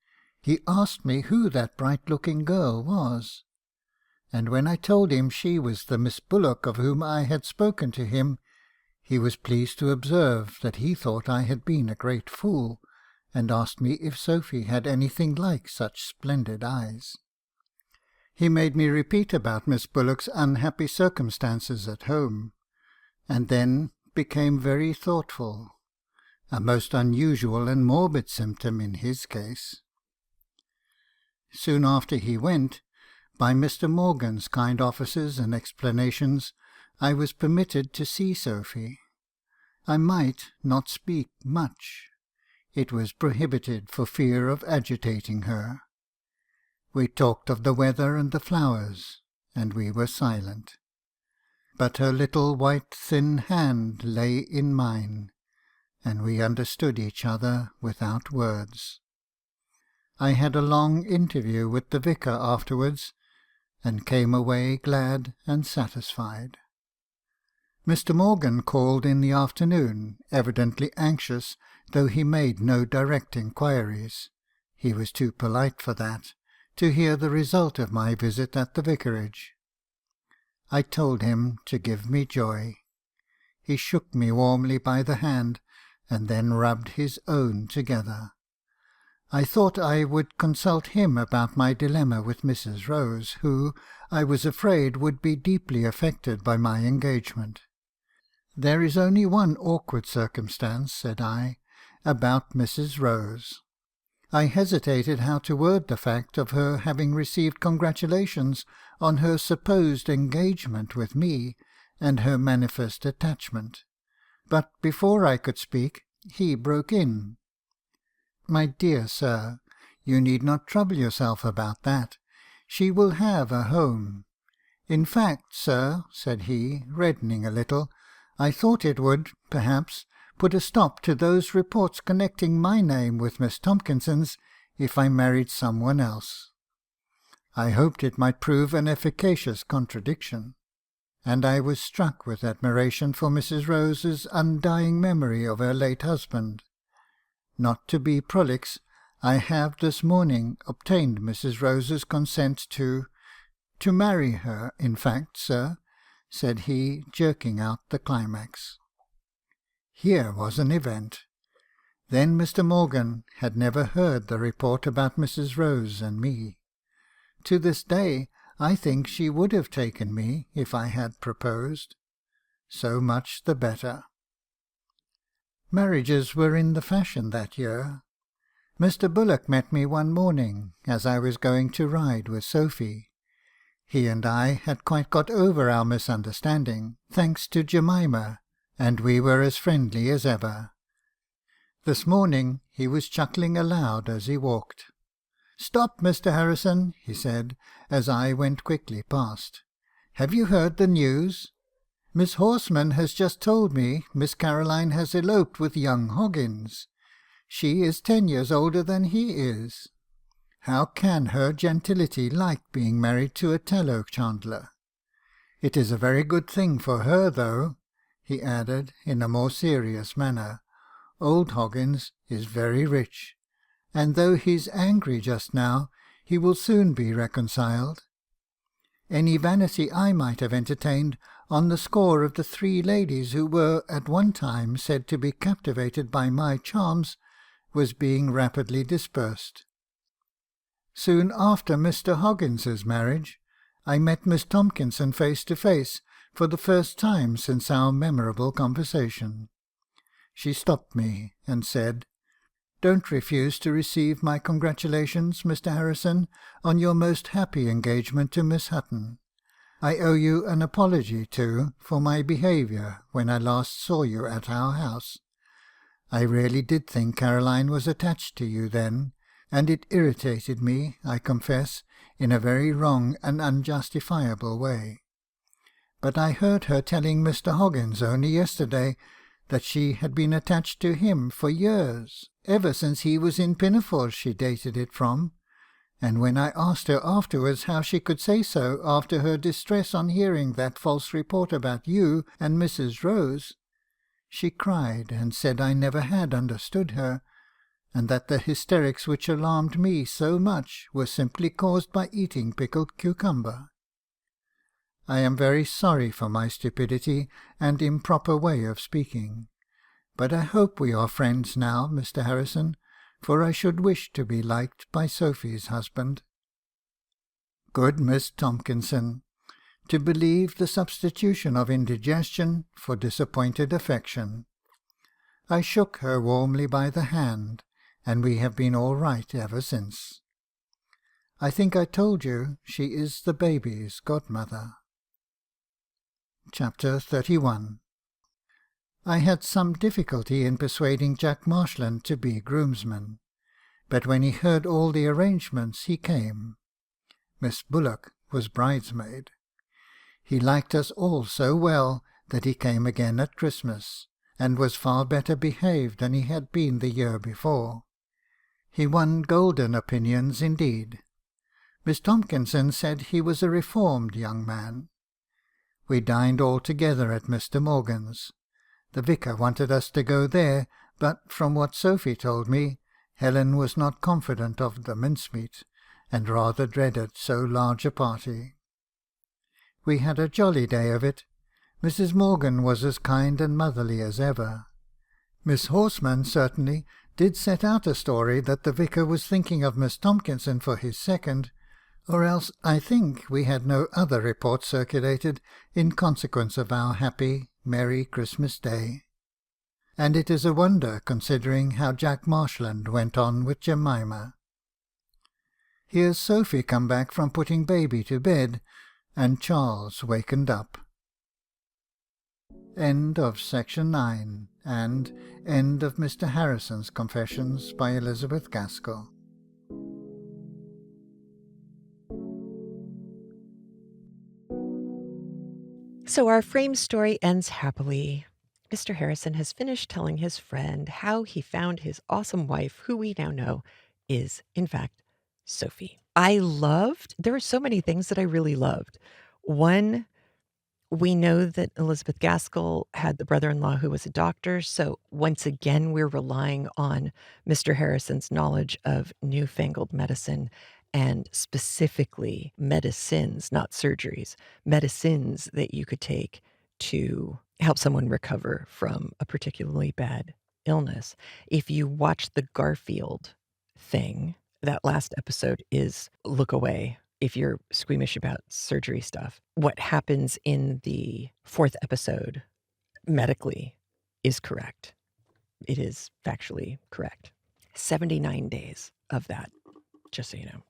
Speaker 7: he asked me who that bright-looking girl was. And when I told him she was the Miss Bullock of whom I had spoken to him, he was pleased to observe that he thought I had been a great fool, and asked me if Sophie had anything like such splendid eyes. He made me repeat about Miss Bullock's unhappy circumstances at home, and then became very thoughtful, a most unusual and morbid symptom in his case. Soon after he went, by Mr. Morgan's kind offices and explanations, I was permitted to see Sophie. I might not speak much. It was prohibited for fear of agitating her. We talked of the weather and the flowers, and we were silent. But her little white thin hand lay in mine, and we understood each other without words. I had a long interview with the vicar afterwards, and came away glad and satisfied. Mr. Morgan called in the afternoon, evidently anxious, though he made no direct inquiries. He was too polite for that, to hear the result of my visit at the vicarage. I told him to give me joy. He shook me warmly by the hand, and then rubbed his own together. I thought I would consult him about my dilemma with Mrs. Rose, who, I was afraid, would be deeply affected by my engagement. "There is only one awkward circumstance," said I, "about Mrs. Rose." I hesitated how to word the fact of her having received congratulations on her supposed engagement with me, and her manifest attachment. But before I could speak, he broke in. "My dear sir, you need not trouble yourself about that. She will have a home. In fact, sir," said he, reddening a little, "I thought it would, perhaps, put a stop to those reports connecting my name with Miss Tomkinson's if I married someone else." I hoped it might prove an efficacious contradiction, and I was struck with admiration for Mrs. Rose's undying memory of her late husband. Not to be prolix, I have this morning obtained Mrs. Rose's consent to marry her, in fact, sir," said he, jerking out the climax. Here was an event. Then Mr. Morgan had never heard the report about Mrs. Rose and me. To this day I think she would have taken me if I had proposed. So much the better. Marriages were in the fashion that year. Mr. Bullock met me one morning as I was going to ride with Sophie. He and I had quite got over our misunderstanding, thanks to Jemima, and we were as friendly as ever. This morning he was chuckling aloud as he walked. "Stop, Mr. Harrison," he said, as I went quickly past. "Have you heard the news? Miss Horseman has just told me Miss Caroline has eloped with young Hoggins. She is 10 years older than he is. How can her gentility like being married to a tallow chandler? It is a very good thing for her, though," he added in a more serious manner. "Old Hoggins is very rich, and though he's angry just now, he will soon be reconciled. Any vanity I might have entertained on the score of the 3 ladies who were at one time said to be captivated by my charms was being rapidly dispersed. Soon after Mr. Hoggins's marriage, I met Miss Tomkinson face to face for the first time since our memorable conversation. She stopped me and said, 'Don't refuse to receive my congratulations, Mr. Harrison, on your most happy engagement to Miss Hutton. I owe you an apology, too, for my behaviour when I last saw you at our house. I really did think Caroline was attached to you then, and it irritated me, I confess, in a very wrong and unjustifiable way. But I heard her telling Mr. Hoggins only yesterday that she had been attached to him for years, ever since he was in Pinafore she dated it from, and when I asked her afterwards how she could say so after her distress on hearing that false report about you and Mrs. Rose, she cried and said I never had understood her, and that the hysterics which alarmed me so much were simply caused by eating pickled cucumber. I am very sorry for my stupidity and improper way of speaking, but I hope we are friends now, Mr. Harrison, for I should wish to be liked by Sophie's husband.' Good Miss Tomkinson, to believe the substitution of indigestion for disappointed affection. I shook her warmly by the hand, and we have been all right ever since. I think I told you she is the baby's godmother. Chapter 31. I had some difficulty in persuading Jack Marshland to be groomsman, but when he heard all the arrangements he came. Miss Bullock was bridesmaid. He liked us all so well that he came again at Christmas, and was far better behaved than he had been the year before. He won golden opinions indeed. Miss Tomkinson said he was a reformed young man. We dined all together at Mr. Morgan's. The vicar wanted us to go there, but from what Sophie told me, Helen was not confident of the mincemeat, and rather dreaded so large a party. We had a jolly day of it. Mrs. Morgan was as kind and motherly as ever. Miss Horseman certainly did set out a story that the vicar was thinking of Miss Tomkinson for his second, or else I think we had no other report circulated in consequence of our happy, merry Christmas Day. And it is a wonder, considering how Jack Marshland went on with Jemima. Here's Sophie come back from putting baby to bed, and Charles wakened up. End of section 9, and end of Mr. Harrison's Confessions by Elizabeth Gaskell.
Speaker 1: So our frame story ends happily. Mr. Harrison has finished telling his friend how he found his awesome wife, who we now know is, in fact, Sophie. There were so many things that I really loved. One, we know that Elizabeth Gaskell had the brother-in-law who was a doctor, so once again we're relying on Mr. Harrison's knowledge of newfangled medicine, and specifically medicines, not surgeries, medicines that you could take to help someone recover from a particularly bad illness. If you watch the Garfield thing, that last episode is look away if you're squeamish about surgery stuff. What happens in the 4th episode medically is correct. It is factually correct. 79 days of that, just so you know.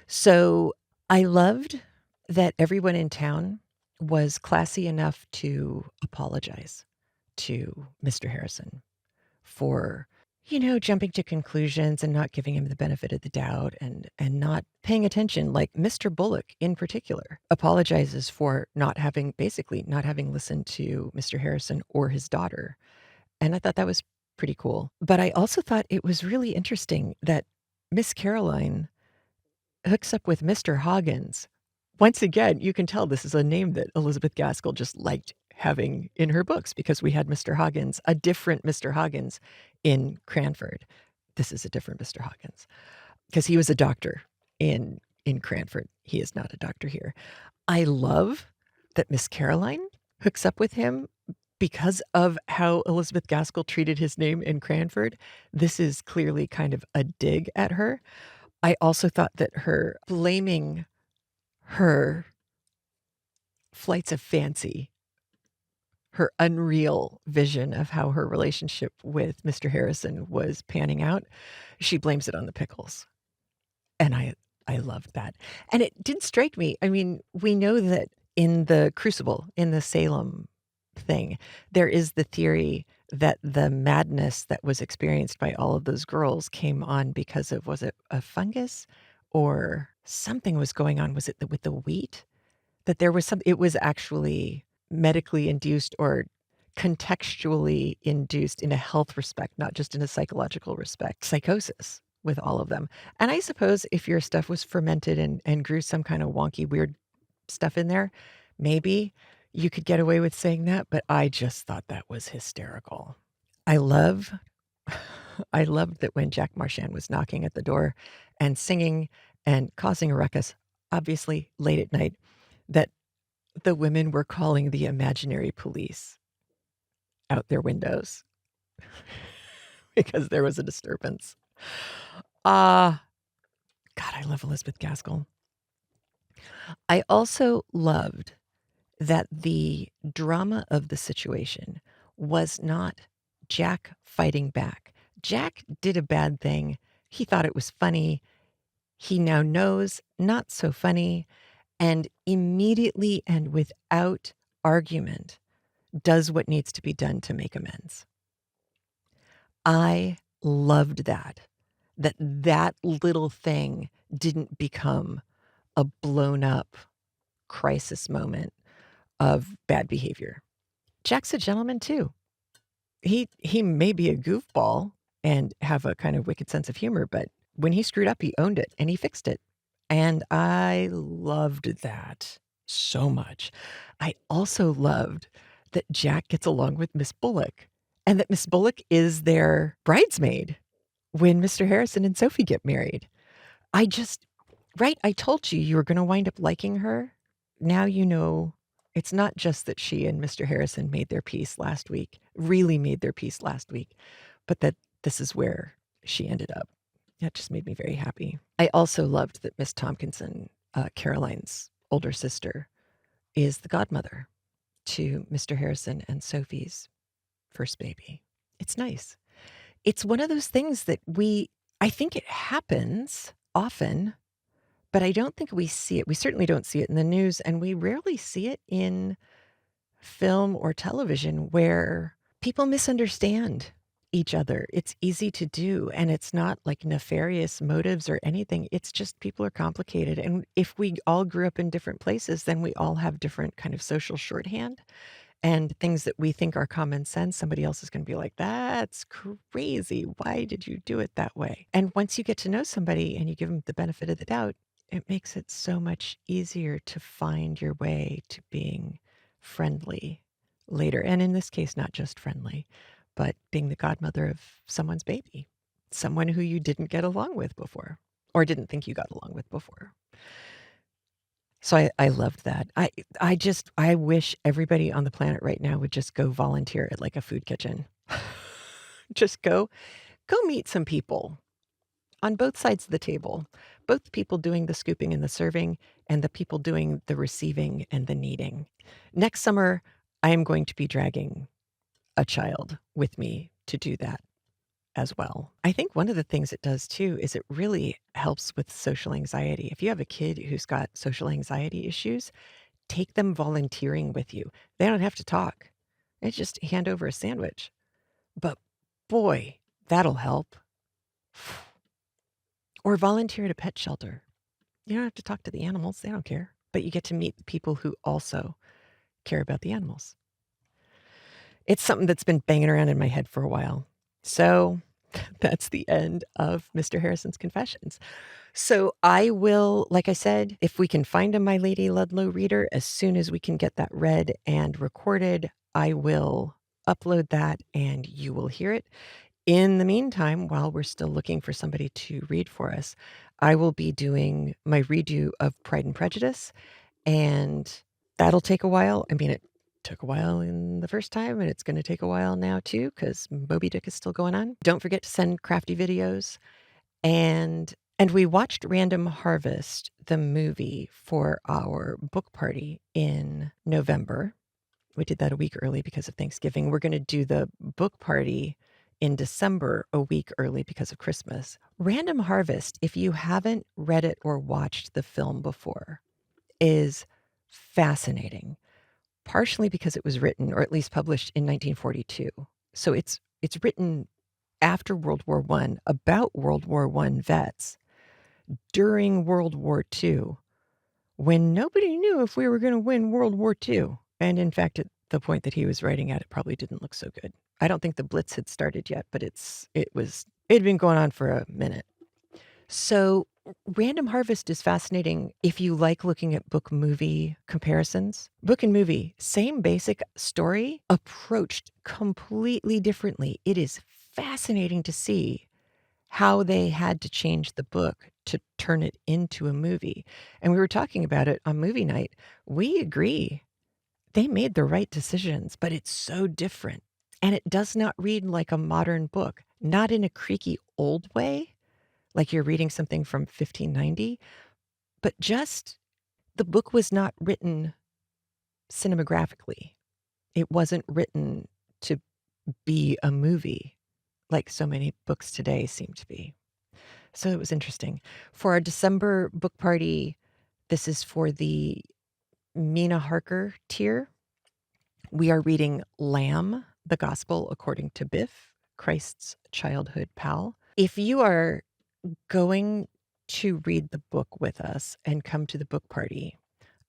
Speaker 1: So I loved that everyone in town was classy enough to apologize to Mr. Harrison for, jumping to conclusions and not giving him the benefit of the doubt and not paying attention. Like Mr. Bullock in particular apologizes for not having listened to Mr. Harrison or his daughter. And I thought that was pretty cool. But I also thought it was really interesting that Miss Caroline hooks up with Mr. Hoggins. Once again, you can tell this is a name that Elizabeth Gaskell just liked having in her books, because we had Mr. Hoggins, a different Mr. Hoggins in Cranford. This is a different Mr. Hoggins because he was a doctor in Cranford. He is not a doctor here. I love that Miss Caroline hooks up with him because of how Elizabeth Gaskell treated his name in Cranford. This is clearly kind of a dig at her. I also thought that her blaming her flights of fancy, her unreal vision of how her relationship with Mr. Harrison was panning out, she blames it on the pickles. And I loved that. And it did strike me. I mean, we know that in the Crucible, in the Salem thing, there is the theory that the madness that was experienced by all of those girls came on because of, was it a fungus or something was going on? Was it with the wheat? That there was it was actually medically induced or contextually induced in a health respect, not just in a psychological respect, psychosis with all of them. And I suppose if your stuff was fermented and grew some kind of wonky, weird stuff in there, maybe you could get away with saying that, but I just thought that was hysterical. I loved that when Jack Marchand was knocking at the door and singing and causing a ruckus, obviously late at night, that the women were calling the imaginary police out their windows because there was a disturbance. God, I love Elizabeth Gaskell. I also loved that the drama of the situation was not Jack fighting back. Jack did a bad thing. He thought it was funny. He now knows not so funny, and immediately and without argument does what needs to be done to make amends. I loved that little thing didn't become a blown up crisis moment of bad behavior. Jack's a gentleman too. He may be a goofball and have a kind of wicked sense of humor, but when he screwed up, he owned it and he fixed it. And I loved that so much. I also loved that Jack gets along with Miss Bullock and that Miss Bullock is their bridesmaid when Mr. Harrison and Sophie get married. I told you were going to wind up liking her. Now you know it's not just that she and Mr. Harrison really made their peace last week, but that this is where she ended up. That just made me very happy. I also loved that Miss Tompkinson, Caroline's older sister, is the godmother to Mr. Harrison and Sophie's first baby. It's nice. It's one of those things that I think it happens often, but I don't think we see it. We certainly don't see it in the news, and we rarely see it in film or television where people misunderstand each other. It's easy to do, and it's not like nefarious motives or anything. It's just people are complicated. And if we all grew up in different places, then we all have different kind of social shorthand and things that we think are common sense. Somebody else is going to be like, that's crazy. Why did you do it that way? And once you get to know somebody and you give them the benefit of the doubt, it makes it so much easier to find your way to being friendly later. And in this case, not just friendly, but being the godmother of someone's baby, someone who you didn't get along with before or didn't think you got along with before. So I loved that. I wish everybody on the planet right now would just go volunteer at like a food kitchen. Just go meet some people on both sides of the table, both the people doing the scooping and the serving and the people doing the receiving and the kneading. Next summer, I am going to be dragging a child with me to do that as well. I think one of the things it does too is it really helps with social anxiety. If you have a kid who's got social anxiety issues, take them volunteering with you. They don't have to talk. They just hand over a sandwich. But boy, that'll help. Or volunteer at a pet shelter. You don't have to talk to the animals. They don't care. But you get to meet the people who also care about the animals. It's something that's been banging around in my head for a while. So that's the end of Mr. Harrison's Confessions. So I will, like I said, if we can find a My Lady Ludlow reader, as soon as we can get that read and recorded, I will upload that and you will hear it. In the meantime, while we're still looking for somebody to read for us, I will be doing my redo of Pride and Prejudice, and that'll take a while. I mean, it took a while in the first time, and it's going to take a while now too, because Moby Dick is still going on. Don't forget to send crafty videos. And we watched Random Harvest, the movie, for our book party in November. We did that a week early because of Thanksgiving. We're going to do the book party in December a week early because of Christmas. Random Harvest, if you haven't read it or watched the film before, is fascinating, partially because it was written, or at least published, in 1942. So it's written after World War I, about World War I vets during World War II, when nobody knew if we were going to win World War II. And in fact, at the point that he was writing at, it probably didn't look so good. I don't think the Blitz had started yet, but it had been going on for a minute. So Random Harvest is fascinating if you like looking at book-movie comparisons. Book and movie, same basic story, approached completely differently. It is fascinating to see how they had to change the book to turn it into a movie. And we were talking about it on movie night. We agree. They made the right decisions, but it's so different. And it does not read like a modern book, not in a creaky old way, like you're reading something from 1590, but just the book was not written cinemagraphically. It wasn't written to be a movie like so many books today seem to be. So it was interesting. For our December book party, this is for the Mina Harker tier. We are reading Lamb, the Gospel According to Biff, Christ's Childhood Pal. If you are going to read the book with us and come to the book party,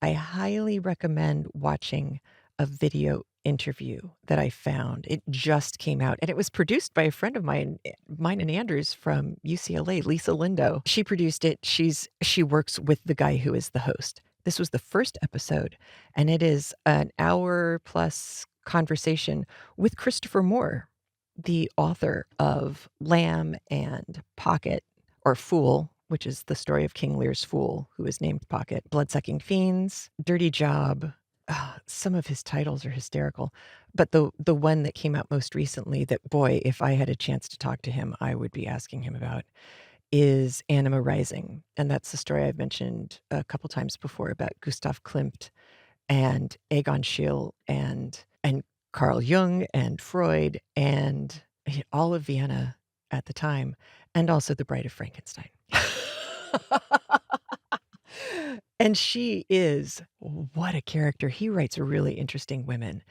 Speaker 1: I highly recommend watching a video interview that I found. It just came out, and it was produced by a friend of mine and Andrew's from UCLA, Lisa Lindo. She produced it. She works with the guy who is the host. This was the first episode, and it is an hour-plus conversation with Christopher Moore, the author of Lamb and Pocket, or Fool, which is the story of King Lear's fool, who is named Pocket, Bloodsucking Fiends, Dirty Job. Some of his titles are hysterical, but the one that came out most recently that, boy, if I had a chance to talk to him, I would be asking him about, is Anima Rising. And that's the story I've mentioned a couple times before about Gustav Klimt and Egon Schiele and Carl Jung and Freud and all of Vienna at the time, and also The Bride of Frankenstein. And she is, what a character. He writes really interesting women.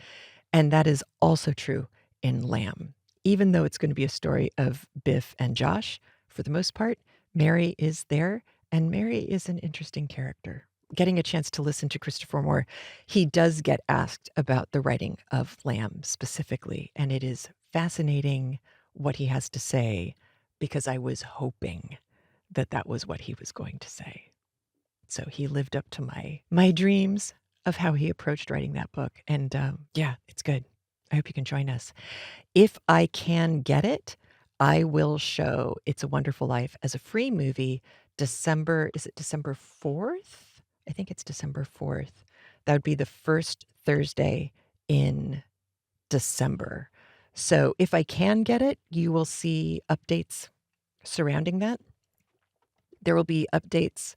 Speaker 1: And that is also true in Lamb. Even though it's going to be a story of Biff and Josh, for the most part, Mary is there, and Mary is an interesting character. Getting a chance to listen to Christopher Moore, he does get asked about the writing of Lamb specifically, and it is fascinating what he has to say, because I was hoping that was what he was going to say. So he lived up to my dreams of how he approached writing that book. And yeah, it's good. I hope you can join us. If I can get it, I will show It's a Wonderful Life as a free movie December 4th? I think it's December 4th. That would be the first Thursday in December. So if I can get it, you will see updates surrounding that. There will be updates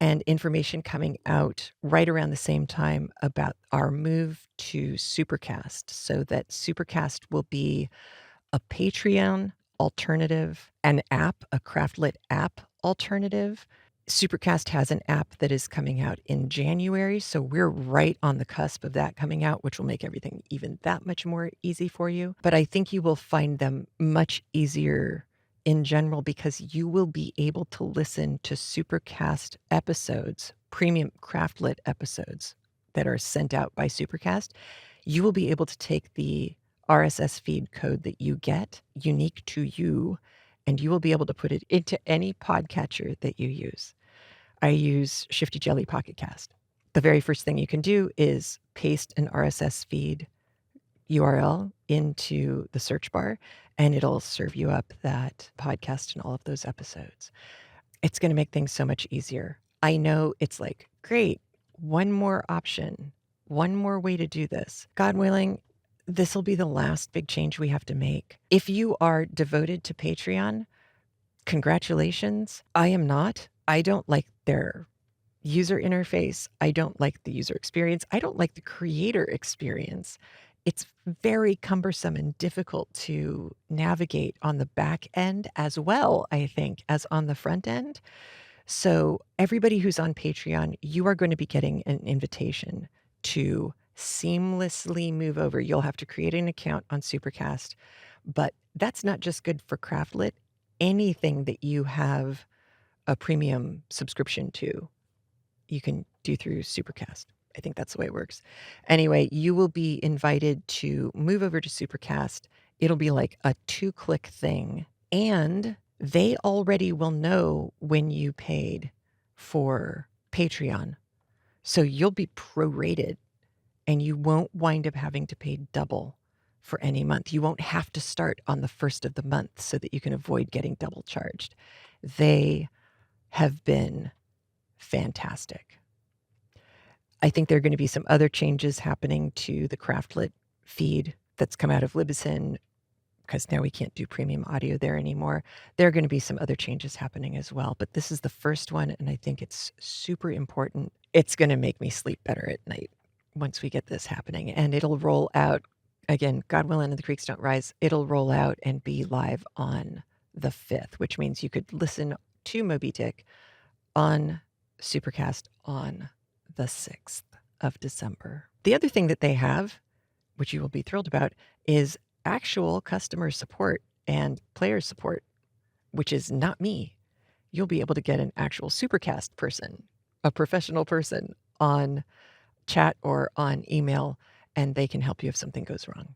Speaker 1: and information coming out right around the same time about our move to Supercast, so that Supercast will be a Patreon alternative, an app, a CraftLit app alternative. Supercast has an app that is coming out in January, so we're right on the cusp of that coming out, which will make everything even that much more easy for you. But I think you will find them much easier in general because you will be able to listen to Supercast episodes, premium CraftLit episodes that are sent out by Supercast. You will be able to take the RSS feed code that you get, unique to you, and you will be able to put it into any podcatcher that you use. I use Shifty Jelly Pocket Cast. The very first thing you can do is paste an RSS feed URL into the search bar, and it'll serve you up that podcast and all of those episodes. It's going to make things so much easier. I know it's like, great, one more option, one more way to do this. God willing, this will be the last big change we have to make. If you are devoted to Patreon, congratulations. I am not. I don't like their user interface. I don't like the user experience. I don't like the creator experience. It's very cumbersome and difficult to navigate on the back end as well, I think, as on the front end. So everybody who's on Patreon, you are going to be getting an invitation to seamlessly move over. You'll have to create an account on Supercast, but that's not just good for CraftLit. Anything that you have a premium subscription to, you can do through Supercast. I think that's the way it works. Anyway, you will be invited to move over to Supercast. It'll be like a 2-click thing, and they already will know when you paid for Patreon. So you'll be prorated, and you won't wind up having to pay double for any month. You won't have to start on the first of the month so that you can avoid getting double charged. They have been fantastic. I think there are going to be some other changes happening to the CraftLit feed that's come out of Libsyn, because now we can't do premium audio there anymore. There are going to be some other changes happening as well, but this is the first one, and I think it's super important. It's going to make me sleep better at night once we get this happening, and it'll roll out, again, God willing and the creeks don't rise, it'll roll out and be live on the 5th, which means you could listen to Moby Dick on Supercast on the 6th of December. The other thing that they have, which you will be thrilled about, is actual customer support and player support, which is not me. You'll be able to get an actual Supercast person, a professional person on chat or on email, and they can help you if something goes wrong.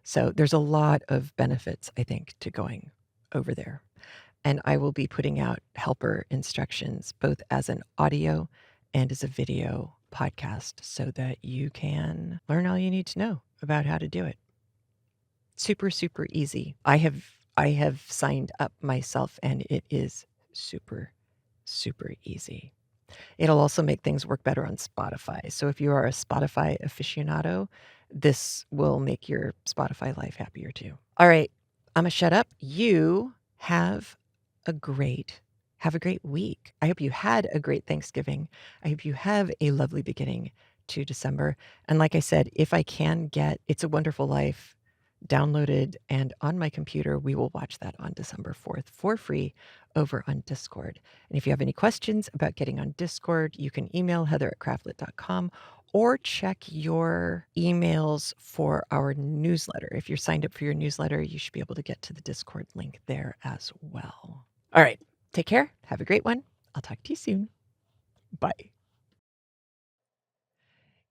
Speaker 1: So there's a lot of benefits, I think, to going over there. And I will be putting out helper instructions, both as an audio and as a video podcast, so that you can learn all you need to know about how to do it. Super, super easy. I have signed up myself, and it is super, super easy. It'll also make things work better on Spotify. So if you are a Spotify aficionado, this will make your Spotify life happier too. All right, I'm gonna shut up. You have a great week. I hope you had a great Thanksgiving. I hope you have a lovely beginning to December. And like I said, if I can get It's a Wonderful Life downloaded and on my computer, we will watch that on December 4th for free over on Discord. And if you have any questions about getting on Discord, you can email heather@craftlit.com or check your emails for our newsletter. If you're signed up for your newsletter, you should be able to get to the Discord link there as well. All right. Take care. Have a great one. I'll talk to you soon. Bye.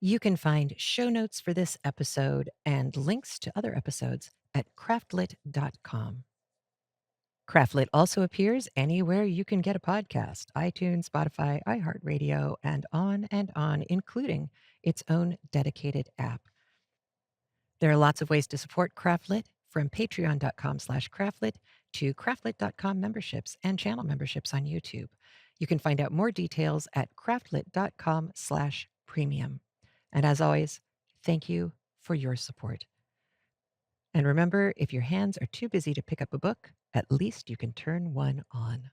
Speaker 1: You can find show notes for this episode and links to other episodes at craftlit.com. CraftLit also appears anywhere you can get a podcast: iTunes, Spotify, iHeartRadio, and on, including its own dedicated app. There are lots of ways to support CraftLit, from patreon.com/craftlit to craftlit.com memberships and channel memberships on YouTube. You can find out more details at craftlit.com/premium. And as always, thank you for your support. And remember, if your hands are too busy to pick up a book, at least you can turn one on.